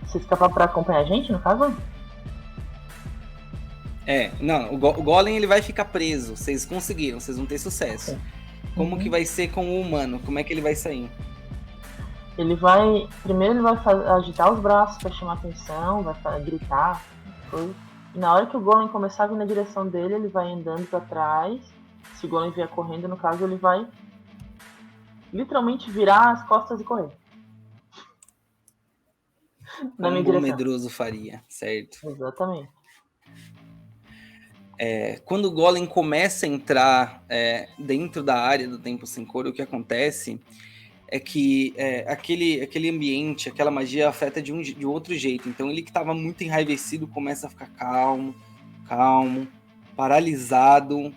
Se escapar pra acompanhar a gente, no caso? Não, o Golem ele vai ficar preso. Vocês conseguiram, vocês vão ter sucesso. Como que vai ser com o humano? Como é que ele vai sair? Primeiro ele vai agitar os braços pra chamar atenção, vai gritar, coisa. E na hora que o Golem começar a vir na direção dele, ele vai andando pra trás. Se o Golem vier correndo, no caso, ele vai literalmente virar as costas e correr. Na minha direção. Um medroso faria, certo? Exatamente. Quando o Golem começa a entrar dentro da área do tempo sem cor, o que acontece é que aquele ambiente, aquela magia afeta de outro jeito. Então ele que estava muito enraivecido começa a ficar calmo, paralisado,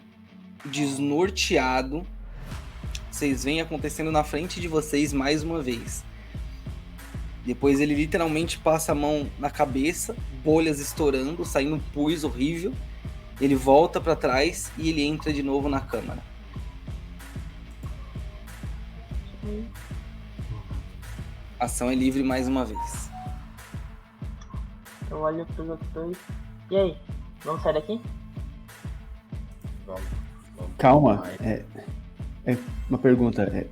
desnorteado. Vocês veem acontecendo na frente de vocês mais uma vez. Depois ele literalmente passa a mão na cabeça, bolhas estourando, saindo um pus horrível. Ele volta para trás e ele entra de novo na câmara. Ação é livre mais uma vez. Eu olho pros outros dois. E aí? Vamos sair daqui? Vamos. Calma. Uma pergunta.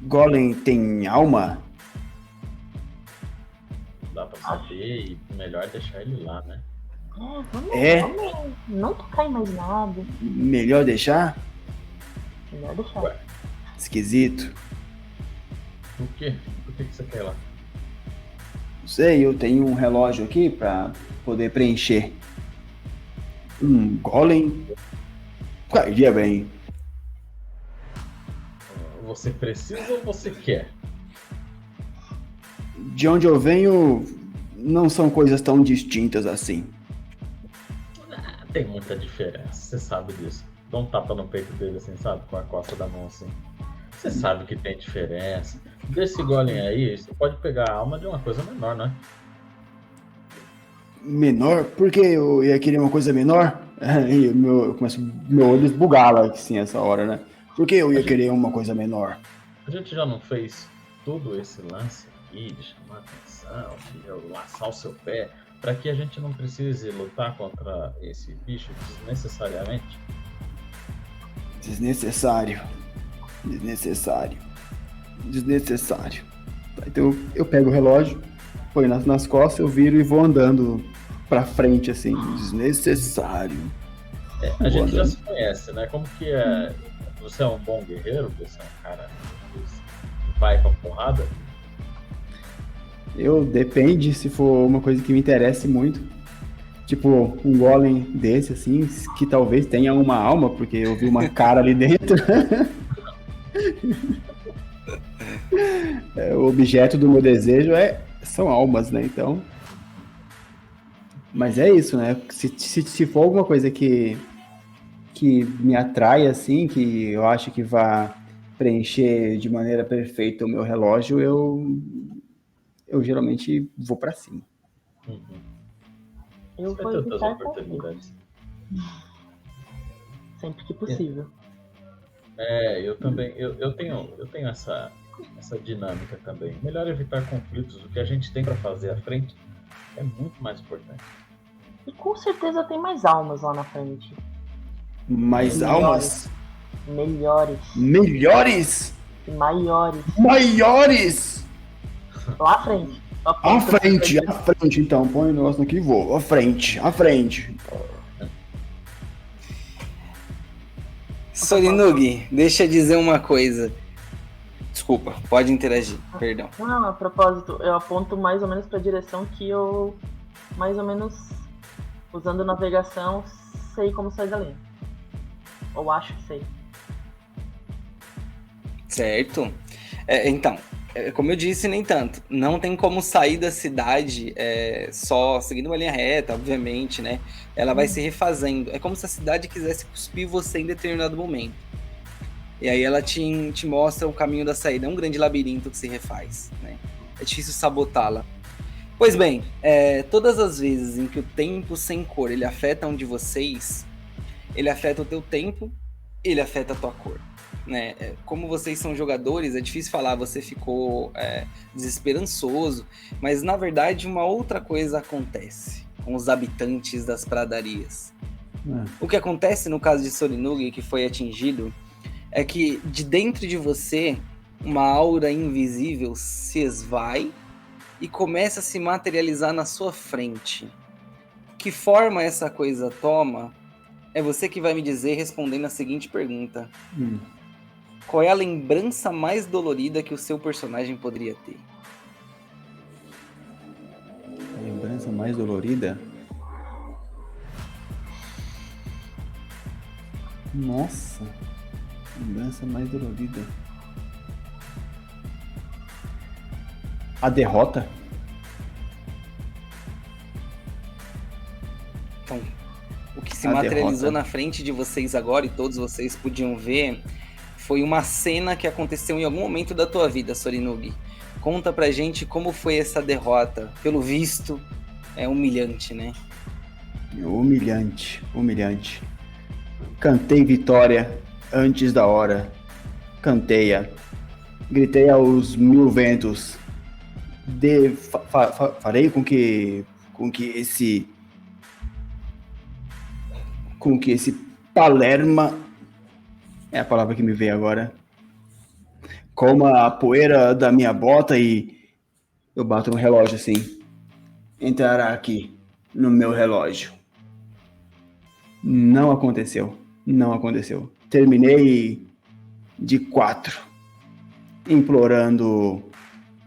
Golem tem alma? Não dá pra saber e melhor deixar ele lá, né? Vamos não tocar em mais nada. Melhor deixar? Melhor deixar. Ué. Esquisito. Por quê? Por que você quer lá? Não sei, eu tenho um relógio aqui pra poder preencher. Golem cairia bem. Você precisa ou você quer? De onde eu venho, não são coisas tão distintas assim. Tem muita diferença, você sabe disso. Dá um tapa no peito dele assim, sabe? Com a costa da mão assim. Você sabe que tem diferença. Desse golem aí, você pode pegar a alma de uma coisa menor, né? Menor? Por que eu ia querer uma coisa menor? Eu começo meu olho esbugar lá, assim, essa hora, né? Por que eu ia querer uma coisa menor? A gente já não fez todo esse lance aqui de chamar atenção, de eu laçar o seu pé, para que a gente não precise lutar contra esse bicho desnecessariamente? Desnecessário. Tá, então eu pego o relógio, põe nas costas, eu viro e vou andando pra frente, assim. Desnecessário. A gente já se conhece, né? Como que é? Você é um bom guerreiro? Você é um cara que vai pra porrada? Depende se for uma coisa que me interesse muito. Tipo, um golem desse, assim, que talvez tenha uma alma, porque eu vi uma cara ali dentro. O objeto do meu desejo são almas, né? Então. Mas é isso, né? Se for alguma coisa que me atrai, assim, que eu acho que vai preencher de maneira perfeita o meu relógio, eu geralmente vou pra cima. Eu Você vou vai ter outras evitar conflito, oportunidades. sempre que possível. Eu também. Eu tenho essa dinâmica também. Melhor evitar conflitos. O que a gente tem pra fazer à frente é muito mais importante. E com certeza tem mais almas lá na frente. Mais almas? Melhores. Melhores? E maiores. Maiores? Lá à frente. À frente, então. Põe o negócio aqui e vou. À frente. Sorinug, deixa eu dizer uma coisa. Desculpa, pode interagir, perdão. Não, a propósito, eu aponto mais ou menos pra direção que eu, mais ou menos, usando navegação, sei como sair dali. Ou acho que sei. Certo. Então, como eu disse, nem tanto. Não tem como sair da cidade só seguindo uma linha reta, obviamente, né? Ela vai se refazendo. É como se a cidade quisesse cuspir você em determinado momento. E aí ela te mostra o caminho da saída. É um grande labirinto que se refaz, né? É difícil sabotá-la. Pois bem, todas as vezes em que o tempo sem cor ele afeta um de vocês, ele afeta o teu tempo, ele afeta a tua cor. Né? Como vocês são jogadores, é difícil falar, você ficou desesperançoso, mas na verdade uma outra coisa acontece com os habitantes das pradarias. O que acontece no caso de Sorinug, que foi atingido, é que de dentro de você uma aura invisível se esvai e começa a se materializar na sua frente. Que forma essa coisa toma? É você que vai me dizer respondendo a seguinte pergunta. Qual é a lembrança mais dolorida que o seu personagem poderia ter? A lembrança mais dolorida? Nossa. Lembrança mais dolorida. A derrota? Então, o que se materializou na frente de vocês agora e todos vocês podiam ver foi uma cena que aconteceu em algum momento da tua vida, Sorinug. Conta pra gente como foi essa derrota. Pelo visto, é humilhante, né? Humilhante. Cantei vitória antes da hora. Cantei-a. Gritei aos mil ventos. Farei com que esse Palerma, é a palavra que me veio agora, coma a poeira da minha bota e eu bato no relógio assim. Entrará aqui no meu relógio. Não aconteceu. Terminei de 4, implorando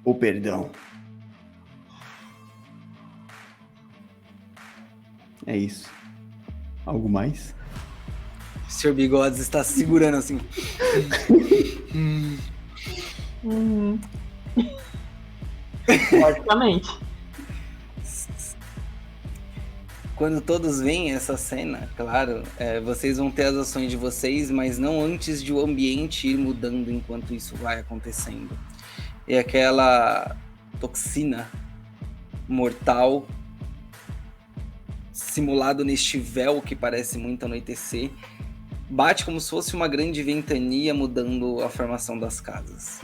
o perdão. É isso. Algo mais? O Sr. Bigodes está segurando assim. Basicamente. quando todos veem essa cena, claro, vocês vão ter as ações de vocês, mas não antes de o ambiente ir mudando enquanto isso vai acontecendo. E aquela toxina mortal simulado neste véu que parece muito anoitecer bate como se fosse uma grande ventania mudando a formação das casas.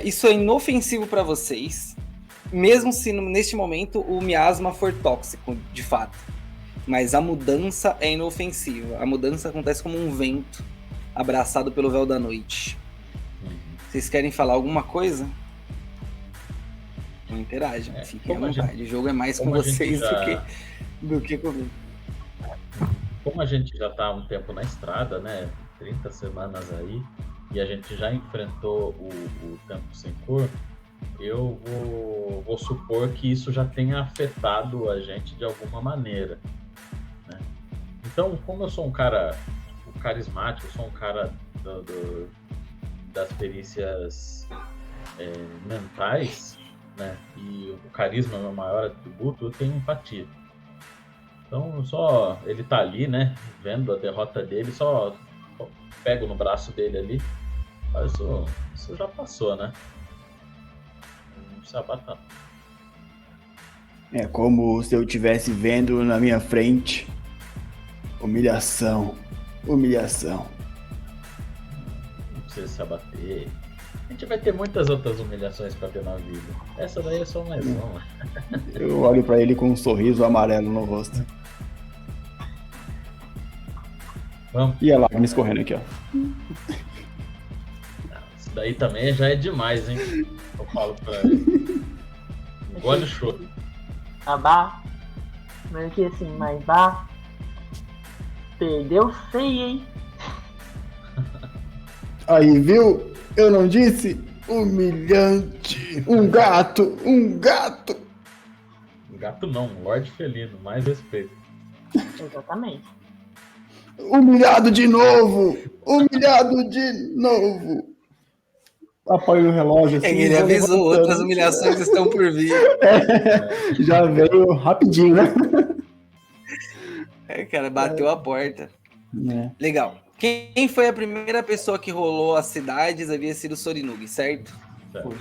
Isso é inofensivo para vocês, mesmo se neste momento o miasma for tóxico, de fato. Mas a mudança é inofensiva. A mudança acontece como um vento abraçado pelo véu da noite. Vocês querem falar alguma coisa? Não interagem, fiquem à vontade. O jogo é mais com vocês do que comigo. Como a gente já está há um tempo na estrada, né? 30 semanas aí, e a gente já enfrentou o tempo sem cor, eu vou supor que isso já tenha afetado a gente de alguma maneira, né? Então, como eu sou um cara carismático, sou um cara das perícias mentais, né? E o carisma é o meu maior atributo, eu tenho empatia. Então, só ele tá ali, né? Vendo a derrota dele, só pego no braço dele ali. Mas isso já passou, né? Não se abata. É como se eu estivesse vendo na minha frente. Humilhação. Humilhação. Não precisa se abater. A gente vai ter muitas outras humilhações pra ter na vida. Essa daí é só mais uma. Eu olho pra ele com um sorriso amarelo no rosto. Vamos. E a lágrima escorrendo aqui, ó. Isso daí também já é demais, hein? Eu falo pra ele. Engole o choro. Abá. Mas que assim, mas vá. Perdeu feio, hein? Aí, viu? Eu não disse? Humilhante. Um gato. Um gato. Gato não, Lorde Felino. Mais respeito. Exatamente. Humilhado de novo. Humilhado de novo. Apoio no relógio assim. Ele avisou, outras humilhações estão por vir. Já veio rapidinho, né? Cara, bateu a porta. Legal. Quem foi a primeira pessoa que rolou as cidades havia sido o Sorinugi, certo? Certo.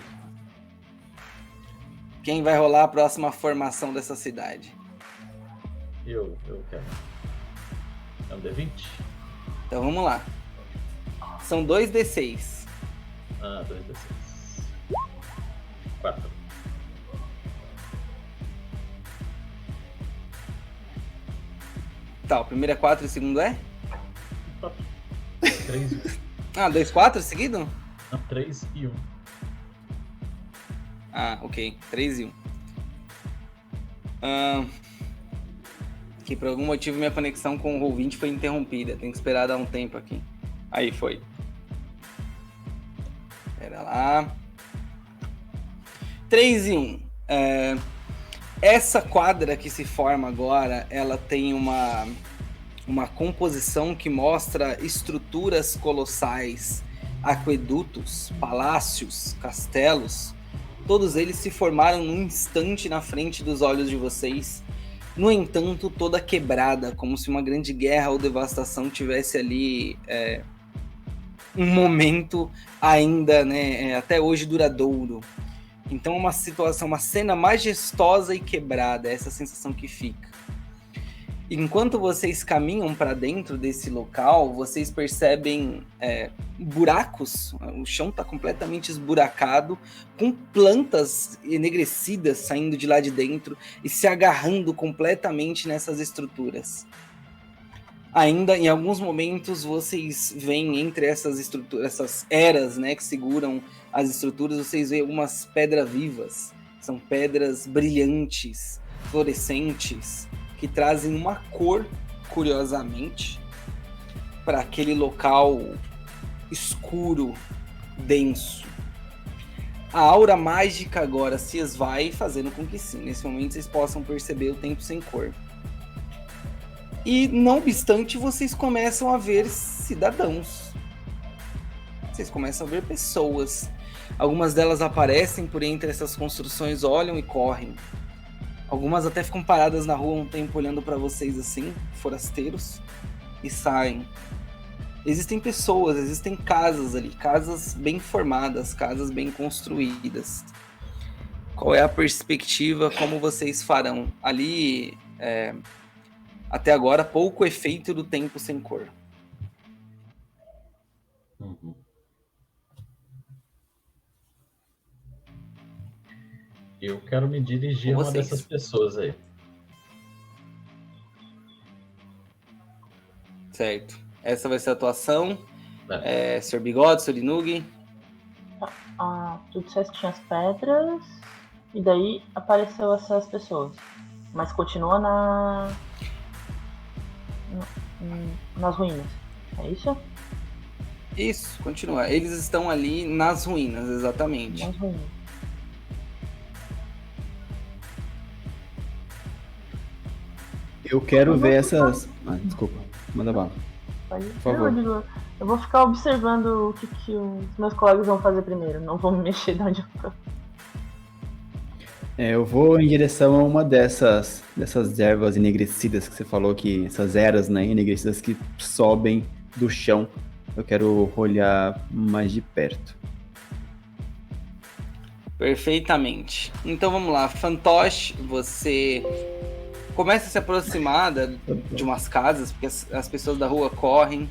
Quem vai rolar a próxima formação dessa cidade? Eu quero. É um D20? Então vamos lá. São 2d6. 2d6. 4. Tá, o primeiro é 4 e o segundo é? 3 e 1. 2, 4 seguido? Não, 3 e 1. Ok. 3 e 1. Que por algum motivo minha conexão com o Roll20 foi interrompida. Tem que esperar dar um tempo aqui. Aí foi. Pera lá. 3 e 1. Essa quadra que se forma agora, ela tem uma composição que mostra estruturas colossais, aquedutos, palácios, castelos. Todos eles se formaram num instante na frente dos olhos de vocês. No entanto, toda quebrada, como se uma grande guerra ou devastação tivesse ali um momento ainda, né, até hoje duradouro. Então uma situação, uma cena majestosa e quebrada, essa sensação que fica. Enquanto vocês caminham para dentro desse local, vocês percebem buracos, o chão está completamente esburacado, com plantas enegrecidas saindo de lá de dentro e se agarrando completamente nessas estruturas. Ainda em alguns momentos vocês veem entre essas estruturas, essas eras, né, que seguram as estruturas, vocês veem algumas pedras vivas, são pedras brilhantes, fluorescentes, que trazem uma cor, curiosamente, para aquele local escuro, denso. A aura mágica agora se esvai, fazendo com que sim, nesse momento vocês possam perceber o tempo sem cor. E, não obstante, vocês começam a ver cidadãos. Vocês começam a ver pessoas. Algumas delas aparecem por entre essas construções, olham e correm. Algumas até ficam paradas na rua um tempo olhando pra vocês assim, forasteiros, e saem. Existem pessoas, existem casas ali, casas bem formadas, casas bem construídas. Qual é a perspectiva, como vocês farão? Ali, até agora, pouco efeito do tempo sem cor. Uhum. Eu quero me dirigir a Com uma vocês. dessas pessoas aí. Certo. Essa vai ser a atuação. Sr. Bigode, Sr. Inugi. Tu disseste que tinha as pedras, e daí apareceu essas pessoas. Mas continua nas ruínas. É isso? Isso, continua. Eles estão ali nas ruínas, exatamente. Nas ruínas. Eu quero ver essas. Desculpa, manda bala. Por favor. Eu vou ficar observando o que os meus colegas vão fazer primeiro. Não vou me mexer de onde eu tô. Eu vou em direção a uma dessas ervas enegrecidas que você falou, que essas eras, né, enegrecidas que sobem do chão. Eu quero olhar mais de perto. Perfeitamente. Então vamos lá, Fantoche, você começa a se aproximar de umas casas, porque as pessoas da rua correm,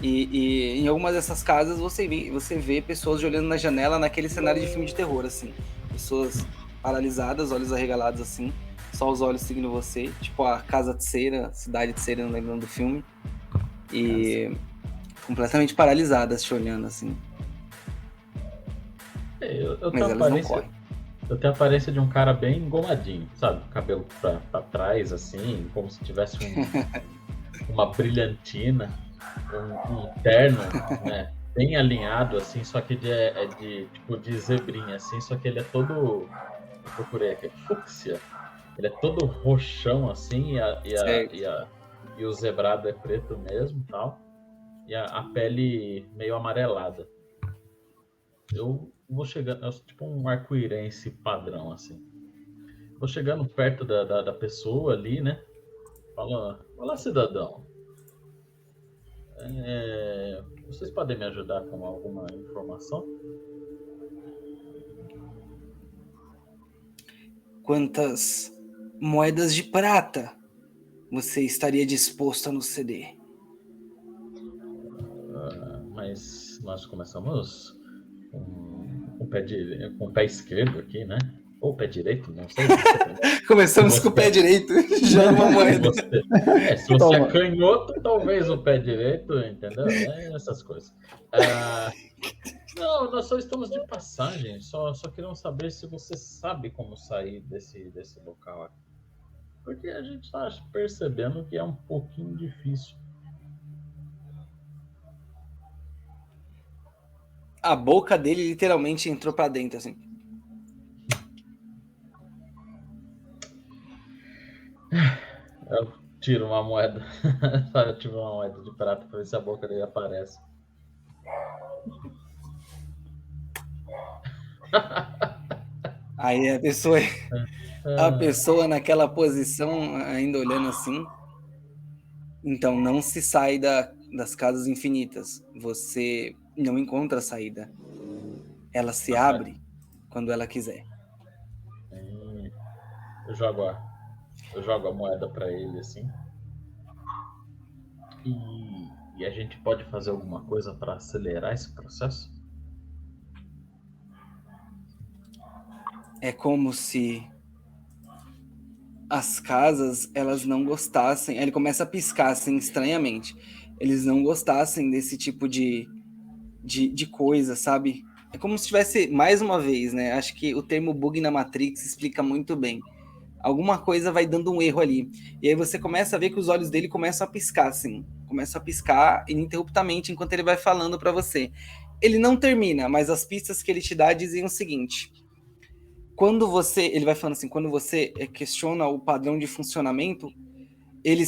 e em algumas dessas casas você vê pessoas olhando na janela naquele cenário de filme de terror, assim. Pessoas paralisadas, olhos arregalados assim, só os olhos seguindo você, tipo a Casa de Cera, Cidade de Cera, não lembrando do filme, e completamente paralisadas te olhando assim. Mas elas não correm. Eu tenho a aparência de um cara bem engomadinho, sabe? Cabelo pra trás, assim, como se tivesse uma brilhantina, um terno, né? Bem alinhado, assim, só que de zebrinha, assim, só que ele é todo. Eu procurei aqui, fúcsia. Ele é todo roxão, assim, e o zebrado é preto mesmo e tal. E a pele meio amarelada. Eu vou chegando, é tipo um arco-irense padrão, assim. Vou chegando perto da pessoa ali, né? Olá, cidadão. Vocês podem me ajudar com alguma informação? Quantas moedas de prata você estaria disposto a nos ceder? Mas nós começamos com o pé esquerdo aqui, né? Ou pé direito, não sei. Começamos com o pé direito, já uma moeda. Se você é canhoto, talvez o pé direito, entendeu? Essas coisas. Não, nós só estamos de passagem. Só queriam saber se você sabe como sair desse local aqui. Porque a gente está percebendo que é um pouquinho difícil. A boca dele literalmente entrou pra dentro, assim. Eu tiro uma moeda. Eu tiro uma moeda de prata pra ver se a boca dele aparece. Aí a pessoa naquela posição, ainda olhando assim. Então, não se sai das casas infinitas. Você não encontra a saída. Ela se abre quando ela quiser. Eu jogo a moeda pra ele assim. E a gente pode fazer alguma coisa para acelerar esse processo? É como se as casas, elas não gostassem. Aí ele começa a piscar, assim, estranhamente. Eles não gostassem desse tipo de coisa, sabe? É como se tivesse, mais uma vez, né? Acho que o termo bug na Matrix explica muito bem. Alguma coisa vai dando um erro ali. E aí você começa a ver que os olhos dele começam a piscar, assim. Começam a piscar ininterruptamente enquanto ele vai falando para você. Ele não termina, mas as pistas que ele te dá dizem o seguinte. Ele vai falando assim, quando você questiona o padrão de funcionamento,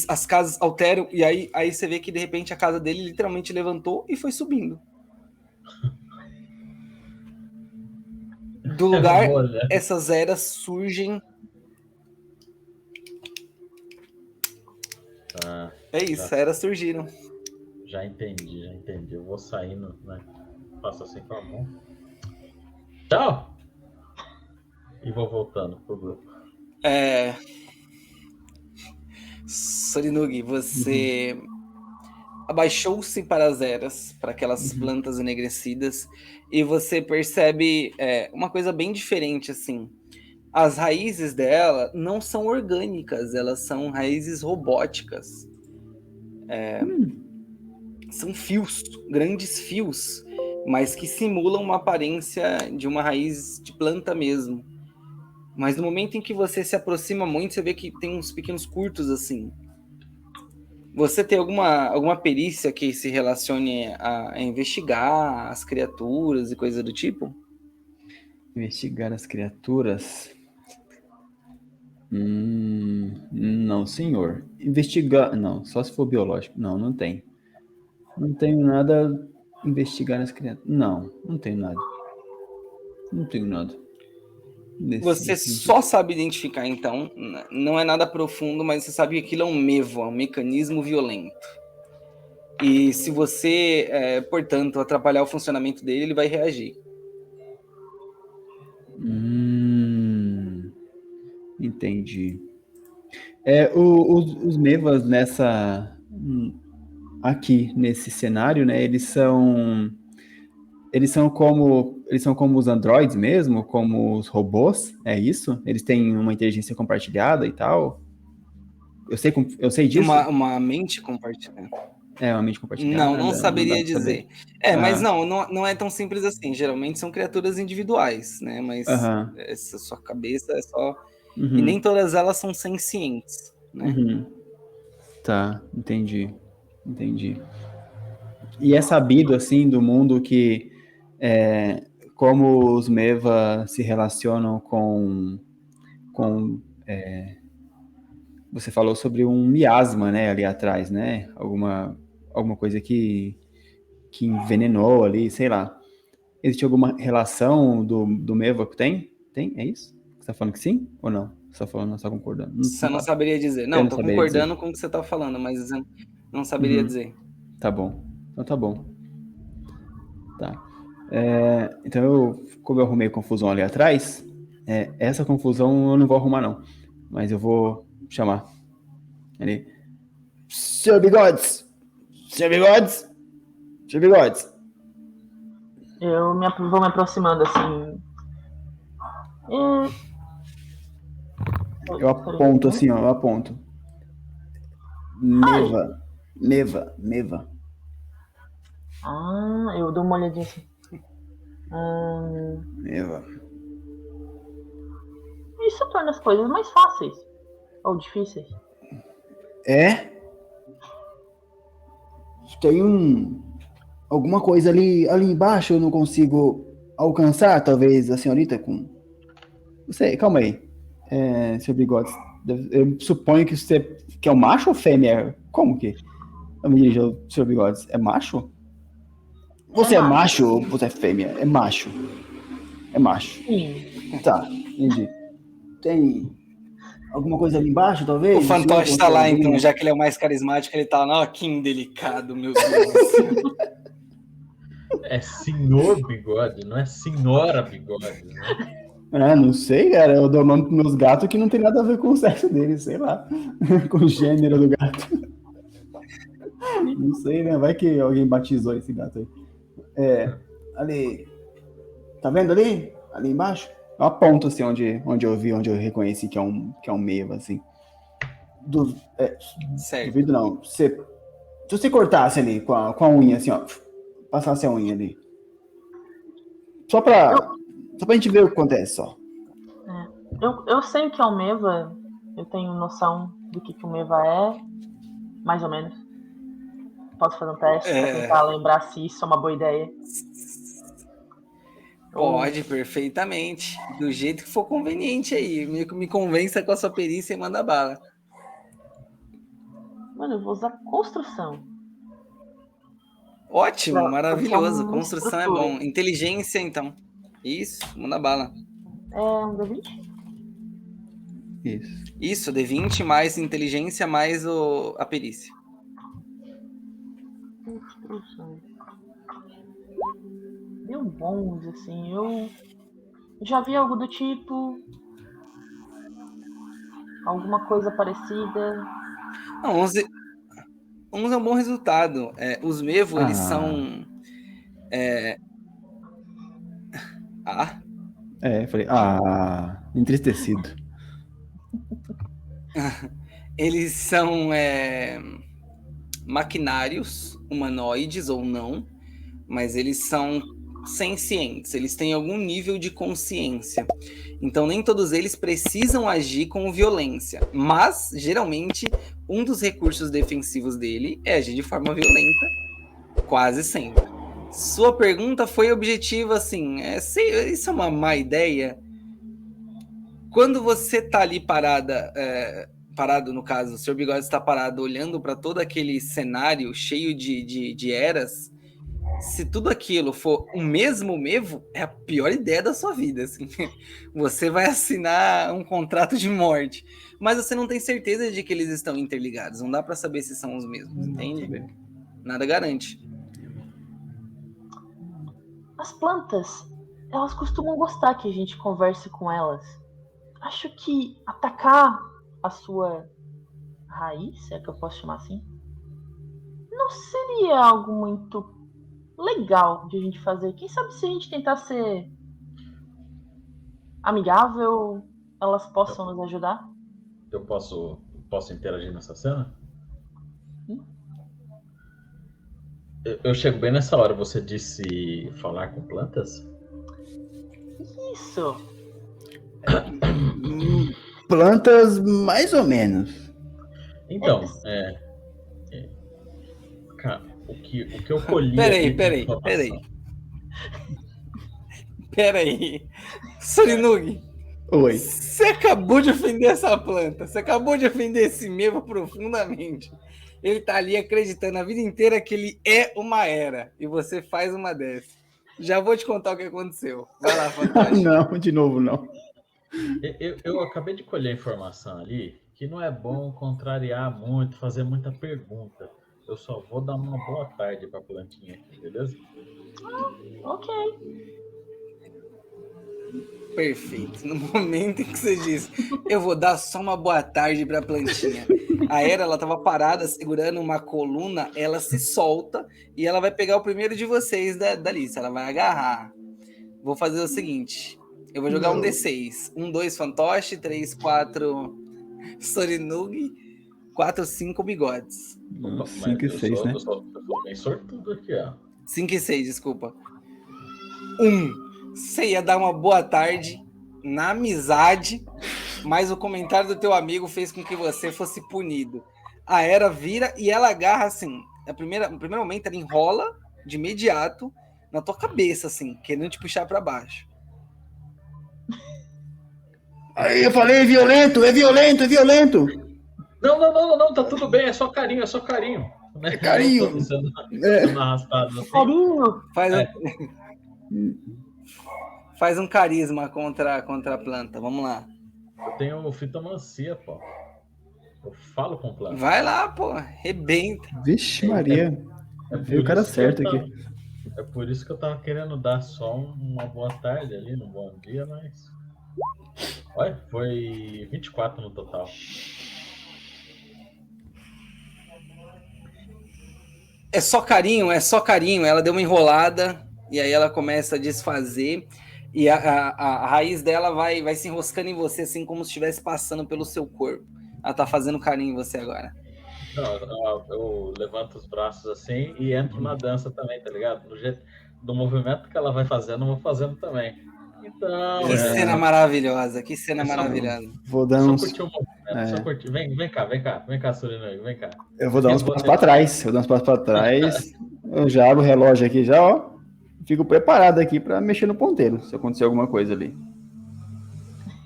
as casas alteram, e aí você vê que de repente a casa dele literalmente levantou e foi subindo. Do lugar, essas eras surgem Tá, É isso, eras surgiram. já entendi. Eu vou saindo, né? Faço assim com a mão. Tchau! E vou voltando pro grupo. Sorinug, você abaixou-se para as eras, para aquelas plantas enegrecidas, e você percebe uma coisa bem diferente, assim. As raízes dela não são orgânicas, elas são raízes robóticas. São fios, grandes fios, mas que simulam uma aparência de uma raiz de planta mesmo. Mas no momento em que você se aproxima muito, você vê que tem uns pequenos curtos assim. Você tem alguma perícia que se relacione a investigar as criaturas e coisa do tipo? Investigar as criaturas? Não, senhor. Investigar. Não, só se for biológico. Não, não tem. Não tenho nada a investigar as criaturas. Não tenho nada. Não tenho nada. Você só sabe identificar, então. Não é nada profundo, mas você sabe que aquilo é um mevo, é um mecanismo violento. E se você, portanto, atrapalhar o funcionamento dele, ele vai reagir. Entendi. Os mevas aqui nesse cenário, né? Eles são como os androides mesmo, como os robôs, é isso? Eles têm uma inteligência compartilhada e tal? Eu sei disso? Uma mente compartilhada. Uma mente compartilhada. Não saberia dizer. Mas não é tão simples assim. Geralmente são criaturas individuais, né? Mas essa sua cabeça é só... E nem todas elas são sencientes, né? Tá, entendi. E é sabido, assim, do mundo que como os Meva se relacionam com você falou sobre um miasma, né, ali atrás, né? Alguma coisa que envenenou ali, sei lá. Existe alguma relação do Meva que tem? Tem? É isso? Você tá falando que sim ou não? Você tá falando, só concordando? Você não saberia dizer. Não, tô concordando com o que você tá falando, mas eu não saberia dizer. Tá bom. Então tá bom. Tá. Então, como eu arrumei confusão ali atrás, essa confusão eu não vou arrumar, não. Mas eu vou chamar. Ali. Sr. Bigodes! Eu vou me aproximando assim. Eu aponto assim, ó. Eu aponto. Meva. Eu dou uma olhadinha assim. Meva. Isso torna as coisas mais fáceis. Ou difíceis. Tem alguma coisa ali embaixo eu não consigo alcançar, talvez a senhorita com... Não sei, calma aí. Sr. Bigodes, eu suponho que você... Que é um macho ou fêmea? Como que? Eu me dirijo ao Sr. Bigodes. É macho? Você é macho ou você é fêmea? É macho. Sim. Tá, entendi. Tem alguma coisa ali embaixo, talvez? O fantoche tá lá, então, já que ele é o mais carismático, ele tá lá, que indelicado, meu Deus. É senhor Bigode, não é senhora Bigode, né? Não sei, cara. Eu dou o nome pros meus gatos que não tem nada a ver com o sexo deles, sei lá. Com o gênero do gato. Não sei, né? Vai que alguém batizou esse gato aí. Ali. Tá vendo ali? Ali embaixo? Eu aponto assim onde eu vi, onde eu reconheci que é um Meva, assim. Certo. Duvido não. Se você cortasse ali com a unha, assim, ó. Passasse a unha ali. Só pra gente ver o que acontece, só. Eu sei que é um Meva. Eu tenho noção do que o Meva é. Mais ou menos. Posso fazer um teste pra tentar lembrar se isso é uma boa ideia? Pode, perfeitamente. Do jeito que for conveniente aí. Me convença com a sua perícia e manda bala. Mano, eu vou usar construção. Ótimo, maravilhoso. uma Construção é bom. Inteligência, então. Isso, manda bala. Um D20? Isso. Isso, D20 mais inteligência mais a perícia. Instruções. Deu bons, assim. Eu já vi algo do tipo. Alguma coisa parecida. Não, 11 é um bom resultado. Os Mevo, eles são... Eu falei, entristecido. Eles são maquinários, humanoides ou não, mas eles são sencientes, eles têm algum nível de consciência. Então nem todos eles precisam agir com violência, mas geralmente um dos recursos defensivos dele é agir de forma violenta, quase sempre. Sua pergunta foi objetiva, assim, isso é uma má ideia? Quando você tá ali parado, no caso, o Sr. Bigode está parado olhando para todo aquele cenário cheio de eras, se tudo aquilo for o mesmo Mevo, é a pior ideia da sua vida, assim. Você vai assinar um contrato de morte, mas você não tem certeza de que eles estão interligados, não dá para saber se são os mesmos, entende? Nada garante. As plantas, elas costumam gostar que a gente converse com elas. Acho que atacar a sua raiz, é que eu posso chamar assim, não seria algo muito legal de a gente fazer. Quem sabe se a gente tentar ser amigável, elas possam nos ajudar? Eu posso interagir nessa cena? Eu chego bem nessa hora. Você disse falar com plantas? Isso. Plantas, mais ou menos. Então, cara, o que eu colhi... Peraí. Sorinug, Oi. você acabou de ofender essa planta. Você acabou de ofender esse Mevo profundamente. Ele tá ali acreditando a vida inteira que ele é uma era. E você faz uma dessa. Já vou te contar o que aconteceu. Vai lá, Fantástico. Não, de novo não. Eu acabei de colher a informação ali que não é bom contrariar muito, fazer muita pergunta. Eu só vou dar uma boa tarde pra plantinha aqui, beleza? Ok. Perfeito. No momento em que você diz, eu vou dar só uma boa tarde pra plantinha. A Era, ela tava parada, segurando uma coluna, ela se solta e ela vai pegar o primeiro de vocês da lista. Ela vai agarrar. Vou fazer o seguinte. Eu vou jogar um D6. 1, 2, Fantoche. 3, 4, Sorinug. 4, 5, Bigodes. 5 e 6, né? Eu sou bem sortudo aqui, ó. 5 e 6, desculpa. 1. Você ia dar uma boa tarde na amizade, mas o comentário do teu amigo fez com que você fosse punido. A Era vira e ela agarra assim. No primeiro momento, ela enrola de imediato na tua cabeça, assim, querendo te puxar pra baixo. Aí eu falei, é violento. Não, tá tudo bem, é só carinho. É carinho. Eu tô sendo arrastado assim. Carinho. Faz um carisma contra a planta, vamos lá. Eu tenho fitomancia, pô. Eu falo com planta. Vai lá, pô, rebenta. Vixe Maria, veio o cara certo aqui. É por isso que eu tava querendo dar só uma boa tarde ali, um bom dia, mas... Olha, foi 24 no total. É só carinho. Ela deu uma enrolada e aí ela começa a desfazer e a raiz dela vai se enroscando em você, assim como se estivesse passando pelo seu corpo. Ela tá fazendo carinho em você agora. Não, eu levanto os braços assim e entro na dança também, tá ligado? Do movimento que ela vai fazendo, eu vou fazendo também. Então... Que cena maravilhosa, Vou dar uns... Só curtir o movimento, só curtir. Vem cá, Sorinug, vem cá. Eu vou dar uns passos pra trás. Eu já abro o relógio aqui já, ó. Fico preparado aqui pra mexer no ponteiro, se acontecer alguma coisa ali.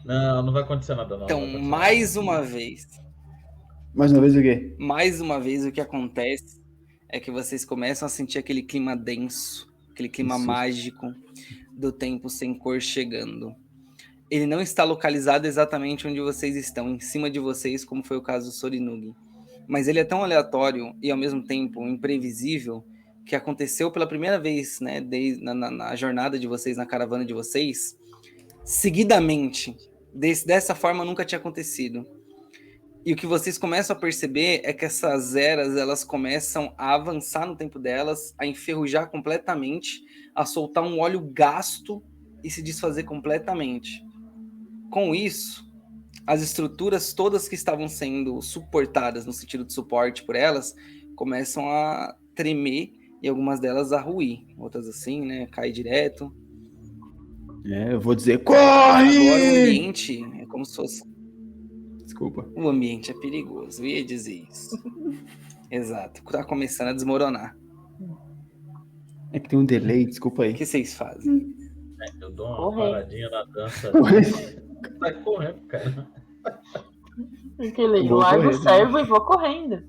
Não vai acontecer nada, não. Então, mais uma vez o quê? Mais uma vez, o que acontece é que vocês começam a sentir aquele clima denso, aquele clima mágico do tempo sem cor chegando. ele não está localizado exatamente onde vocês estão, em cima de vocês, como foi o caso do Sorinugi. Mas ele é tão aleatório e, ao mesmo tempo, imprevisível, que aconteceu pela primeira vez, né, na jornada de vocês, na caravana de vocês, seguidamente. Dessa forma nunca tinha acontecido. E o que vocês começam a perceber é que essas eras, elas começam a avançar no tempo delas, a enferrujar completamente, a soltar um óleo gasto e se desfazer completamente. Com isso, as estruturas todas que estavam sendo suportadas, no sentido de suporte por elas, começam a tremer e algumas delas a ruir. Outras assim, né? Cai direto. Eu vou dizer, Agora o corre! ambiente é como se fosse... Desculpa. O ambiente é perigoso, eu ia dizer isso. Exato, tá começando a desmoronar. É que tem um delay, desculpa O aí. que vocês fazem? Eu dou uma Correr. paradinha na dança. Vai correndo, cara. Aquele, Vou largo o correr, servo e vou correndo.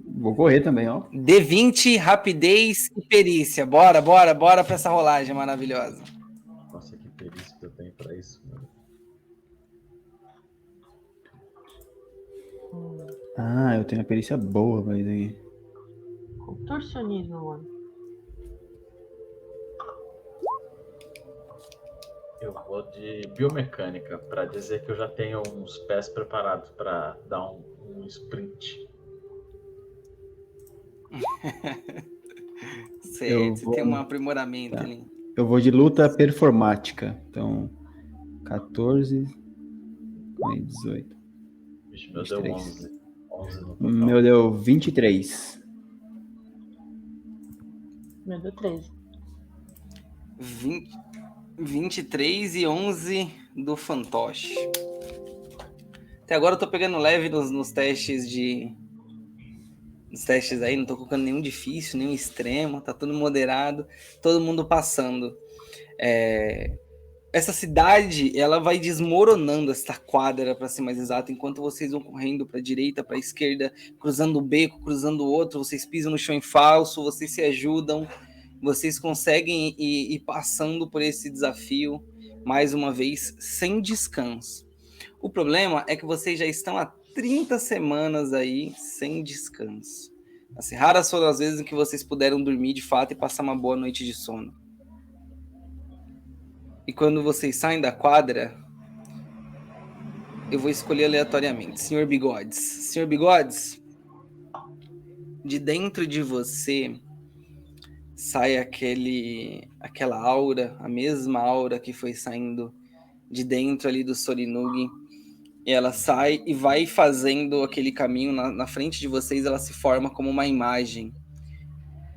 Vou correr também, ó. D20, rapidez e perícia. Bora pra essa rolagem maravilhosa. Nossa, que perícia que eu tenho pra isso, mano. Ah, eu tenho uma perícia boa, mas aí. Contorcionismo, mano. Eu vou de biomecânica pra dizer que eu já tenho uns pés preparados pra dar um sprint. Certo, você vou- tem um aprimoramento Tá. ali. Eu vou de luta performática. Então, 14. Aí, 18. Vixe, meu deu 23. 11. 11 no total. Meu deu 23. Meu deu 13. 23 e 11 do fantoche. Até agora eu tô pegando leve nos testes de... Nos testes aí, não tô colocando nenhum difícil, nenhum extremo, tá tudo moderado, todo mundo passando. Essa cidade, ela vai desmoronando, essa quadra, para ser mais exato, enquanto vocês vão correndo para direita, para esquerda, cruzando o beco, cruzando o outro, vocês pisam no chão em falso, vocês se ajudam, vocês conseguem ir passando por esse desafio, mais uma vez, sem descanso. O problema é que vocês já estão há 30 semanas aí sem descanso. Assim, raras foram as vezes em que vocês puderam dormir de fato e passar uma boa noite de sono. E quando vocês saem da quadra, eu vou escolher aleatoriamente. Senhor Bigodes. Senhor Bigodes, de dentro de você sai aquela aura, a mesma aura que foi saindo de dentro ali do Sorinugi. E ela sai e vai fazendo aquele caminho na frente de vocês, ela se forma como uma imagem.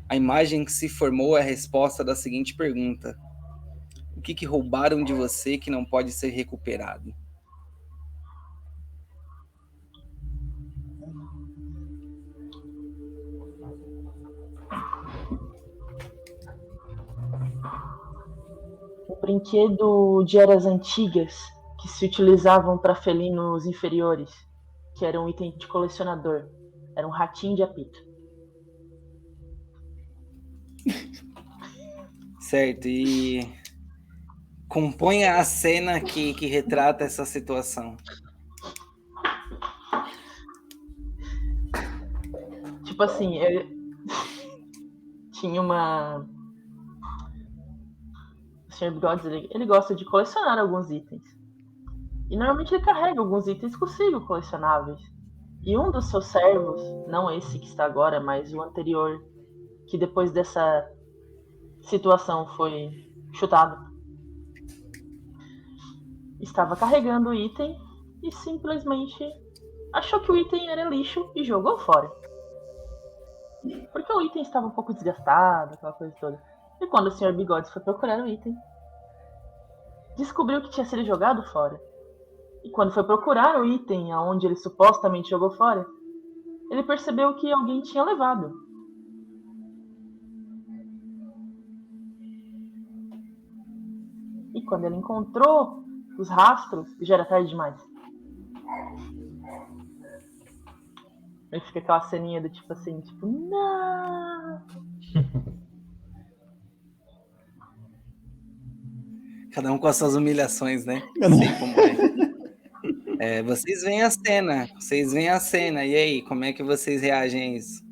A imagem que se formou é a resposta da seguinte pergunta: o que roubaram de você que não pode ser recuperado? Um brinquedo de eras antigas que se utilizavam para felinos inferiores, que era um item de colecionador. Era um ratinho de apito. Certo, e componha a cena que retrata essa situação. Tipo assim, tinha uma... O Sr. Bigodes, ele gosta de colecionar alguns itens. E normalmente ele carrega alguns itens consigo colecionáveis. E um dos seus servos, não esse que está agora, mas o anterior, que depois dessa situação foi chutado, estava carregando o item e simplesmente achou que o item era lixo e jogou fora. Porque o item estava um pouco desgastado, aquela coisa toda. E quando o Sr. Bigodes foi procurar o item, descobriu que tinha sido jogado fora. E quando foi procurar o item aonde ele supostamente jogou fora, ele percebeu que alguém tinha levado. E quando ele encontrou os rastros, já era tarde demais. Aí fica aquela ceninha do tipo assim, tipo, não! Cada um com as suas humilhações, né? Sei como é. Vocês veem a cena. E aí, como é que vocês reagem a isso?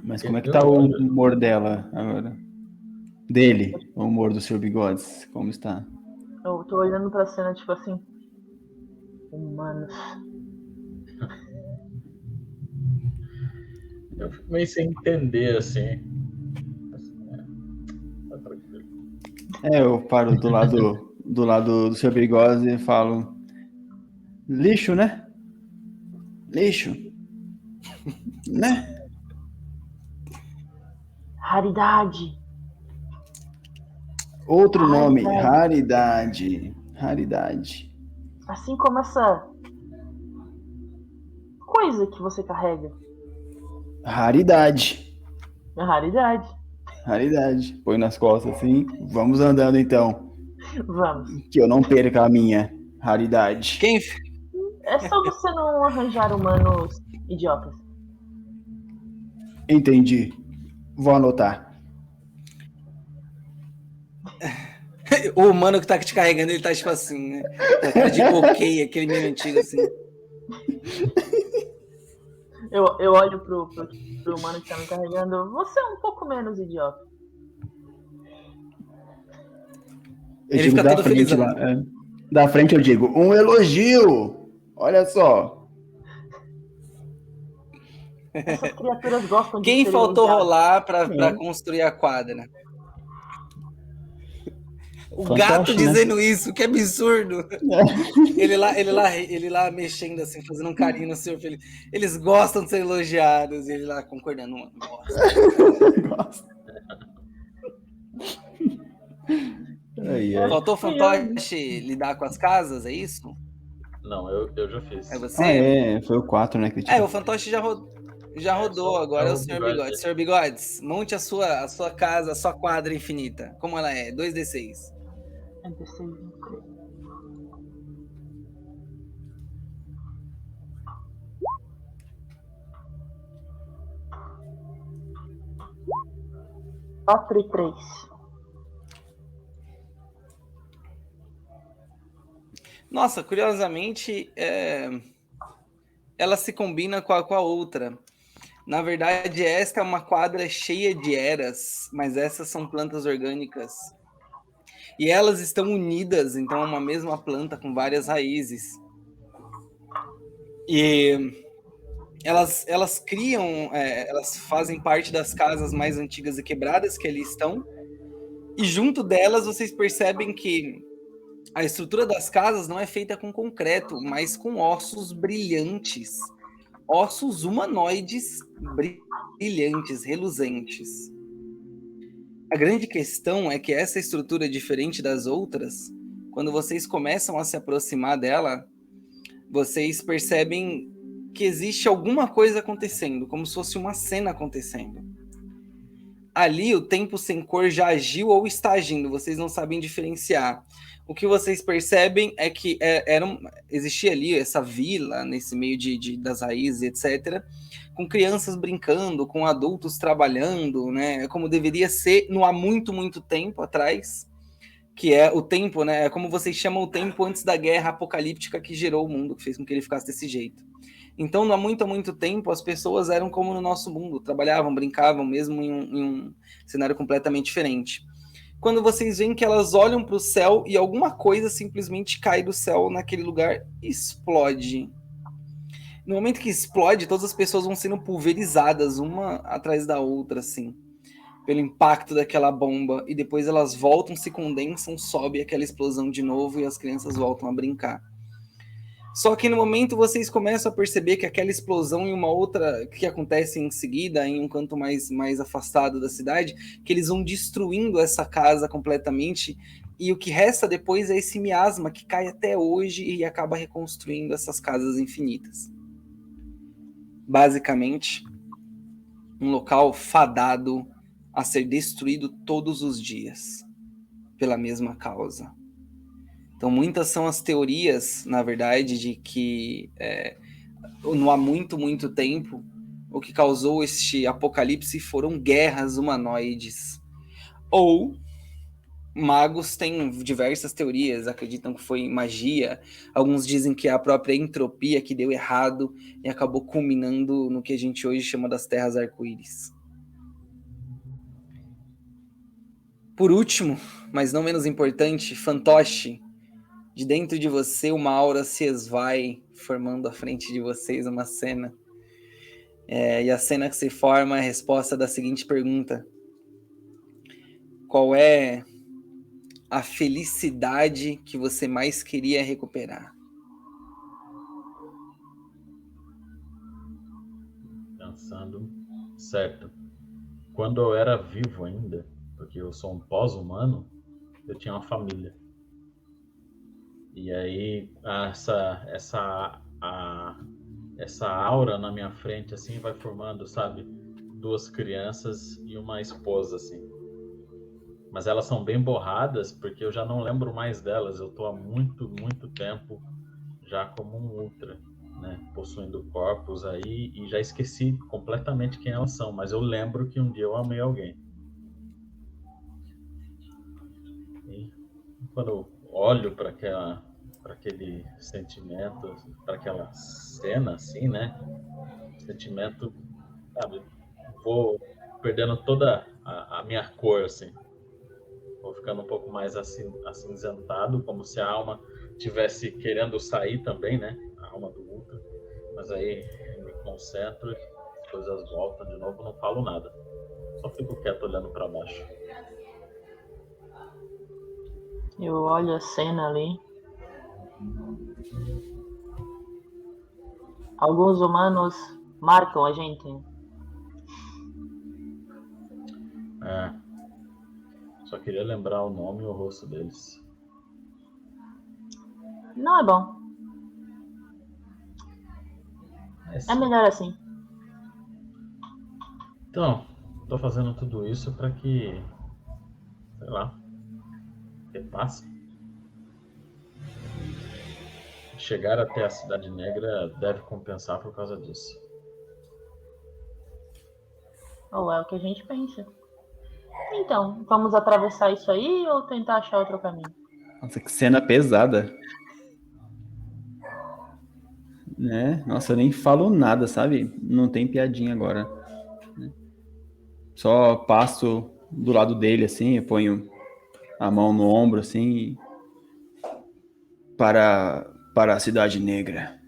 Mas como é que tá o humor dela agora? Dele, o humor do Sr. Bigodes, como está? Eu tô olhando pra cena, tipo assim. Humanos. Eu fico meio sem entender, assim. Tá tranquilo. Eu paro do lado do Sr. Bigodes e falo: lixo, né? Lixo. Né? Raridade. Outro nome, raridade. Raridade. Assim como essa coisa que você carrega. Raridade. É raridade. Raridade. Põe nas costas assim. Vamos andando então. Vamos. Que eu não perca a minha raridade. Quem? É só você não arranjar humanos idiotas. Entendi. Vou anotar. O humano que tá te carregando, ele tá tipo assim, né? Com a cara de coqueia, aquele meio antigo assim. Eu olho pro humano que tá me carregando. Você é um pouco menos idiota. Eu Ele digo fica da todo frente felizão. lá. Da frente eu digo, um elogio! Olha só. Essas criaturas gostam de Quem ser faltou elogiadas. rolar pra construir a quadra? O Fantoche, gato né? dizendo isso, que absurdo. Ele lá mexendo assim, fazendo um carinho no senhor feliz. Eles gostam de ser elogiados. E ele lá concordando. Nossa. Ai, ai. Faltou o fantoche lidar com as casas, é isso? Não, eu já fiz. É você? Foi o 4, né? Que ele tirou. O fantoche já rodou, agora é o Sr. Bigodes. Sr. Bigodes, monte a sua casa, a sua quadra infinita. Como ela é? 2d6. É D6, 4 e 3. Nossa, curiosamente, ela se combina com a outra. Na verdade, esta é uma quadra cheia de eras, mas essas são plantas orgânicas. E elas estão unidas, então é uma mesma planta com várias raízes. E elas criam, elas fazem parte das casas mais antigas e quebradas que ali estão. E junto delas vocês percebem que a estrutura das casas não é feita com concreto, mas com ossos brilhantes. Ossos humanoides brilhantes, reluzentes. A grande questão é que essa estrutura, diferente das outras, quando vocês começam a se aproximar dela, vocês percebem que existe alguma coisa acontecendo, como se fosse uma cena acontecendo. Ali o tempo sem cor já agiu ou está agindo, vocês não sabem diferenciar. O que vocês percebem é que existia ali essa vila, nesse meio das raízes, etc., com crianças brincando, com adultos trabalhando, né, como deveria ser há muito, muito tempo atrás, que é o tempo, né, é como vocês chamam o tempo antes da guerra apocalíptica que gerou o mundo, que fez com que ele ficasse desse jeito. Então, há muito, muito tempo, as pessoas eram como no nosso mundo, trabalhavam, brincavam, mesmo em um cenário completamente diferente. Quando vocês veem que elas olham para o céu e alguma coisa simplesmente cai do céu naquele lugar e explode. No momento que explode, todas as pessoas vão sendo pulverizadas, uma atrás da outra, assim, pelo impacto daquela bomba, e depois elas voltam, se condensam, sobe aquela explosão de novo e as crianças voltam a brincar. Só que no momento vocês começam a perceber que aquela explosão e uma outra que acontece em seguida, em um canto mais afastado da cidade, que eles vão destruindo essa casa completamente, e o que resta depois é esse miasma que cai até hoje e acaba reconstruindo essas casas infinitas. Basicamente, um local fadado a ser destruído todos os dias, pela mesma causa. Então, muitas são as teorias, na verdade, de que não há muito, muito tempo, o que causou este apocalipse foram guerras humanoides. Ou magos têm diversas teorias, acreditam que foi magia, alguns dizem que é a própria entropia que deu errado e acabou culminando no que a gente hoje chama das terras arco-íris. Por último, mas não menos importante, fantoche, de dentro de você uma aura se esvai, formando à frente de vocês uma cena. E a cena que se forma é a resposta da seguinte pergunta: qual é a felicidade que você mais queria recuperar? Pensando, certo. Quando eu era vivo ainda, porque eu sou um pós-humano, eu tinha uma família. E aí essa aura na minha frente assim vai formando, sabe, duas crianças e uma esposa assim. Mas elas são bem borradas porque eu já não lembro mais delas. Eu tô há muito tempo já como um ultra, né, possuindo corpos aí e já esqueci completamente quem elas são, mas eu lembro que um dia eu amei alguém. E quando eu olho para aquele sentimento, para aquela cena assim, né? Sentimento, sabe? Vou perdendo toda a minha cor assim. Vou ficando um pouco mais acinzentado, como se a alma tivesse querendo sair também, né? A alma do Ultra. Mas aí me concentro, as coisas voltam de novo, não falo nada. Só fico quieto olhando para baixo. Eu olho a cena ali. Alguns humanos marcam a gente. Só queria lembrar o nome e o rosto deles. Não é bom. É melhor assim. Então, tô fazendo tudo isso para que, sei lá, repasse. Chegar até a Cidade Negra deve compensar por causa disso. Ou é o que a gente pensa. Então, vamos atravessar isso aí ou tentar achar outro caminho? Nossa, que cena pesada. Né? Nossa, eu nem falo nada, sabe? Não tem piadinha agora. Só passo do lado dele, assim, eu ponho a mão no ombro, assim, para a Cidade Negra.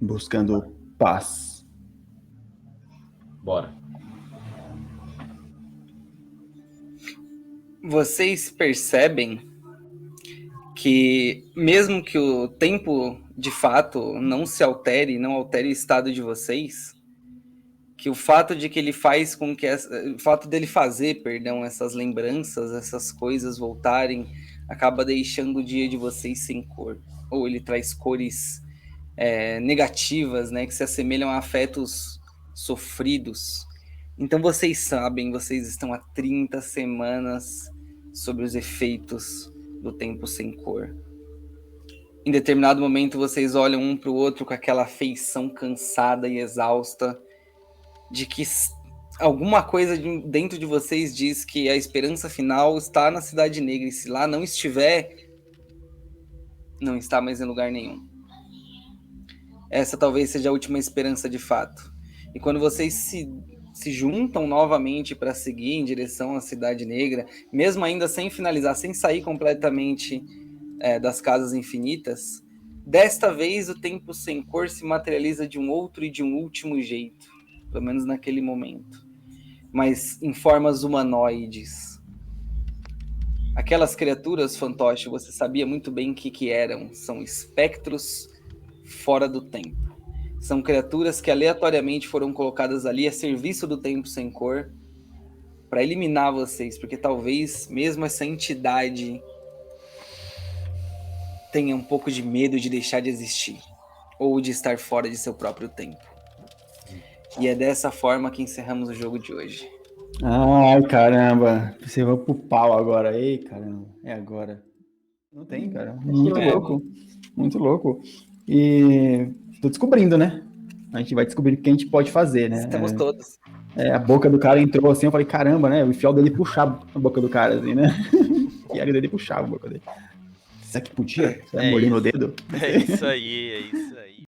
Buscando paz. Bora. Vocês percebem que mesmo que o tempo de fato não se altere, não altere o estado de vocês, que o fato de que ele faz com que o fato dele fazer, perdão, essas lembranças, essas coisas voltarem, acaba deixando o dia de vocês sem cor, ou ele traz cores negativas, né, que se assemelham a afetos sofridos. Então vocês sabem, vocês estão há 30 semanas sobre os efeitos do tempo sem cor. Em determinado momento vocês olham um para o outro com aquela feição cansada e exausta, de que alguma coisa dentro de vocês diz que a esperança final está na Cidade Negra, e se lá não estiver, não está mais em lugar nenhum. Essa talvez seja a última esperança de fato. E quando vocês se juntam novamente para seguir em direção à Cidade Negra, mesmo ainda sem finalizar, sem sair completamente das Casas Infinitas, desta vez o tempo sem cor se materializa de um outro e de um último jeito, pelo menos naquele momento, mas em formas humanoides. Aquelas criaturas, fantoche, você sabia muito bem o que eram. São espectros fora do tempo. São criaturas que aleatoriamente foram colocadas ali a serviço do tempo sem cor para eliminar vocês, porque talvez mesmo essa entidade tenha um pouco de medo de deixar de existir ou de estar fora de seu próprio tempo. E é dessa forma que encerramos o jogo de hoje. Ai, caramba. Você vai pro pau agora. Ei, caramba. É agora. Não tem, cara. Muito louco. Muito louco. E tô descobrindo, né? A gente vai descobrir o que a gente pode fazer, né? Estamos todos. A boca do cara entrou assim, eu falei, caramba, né? O enfiar o dedo e puxar a boca do cara, assim, né? E aí o dedo e puxava a boca dele. Isso aqui podia? Você vai morder no dedo? É isso aí, é isso aí.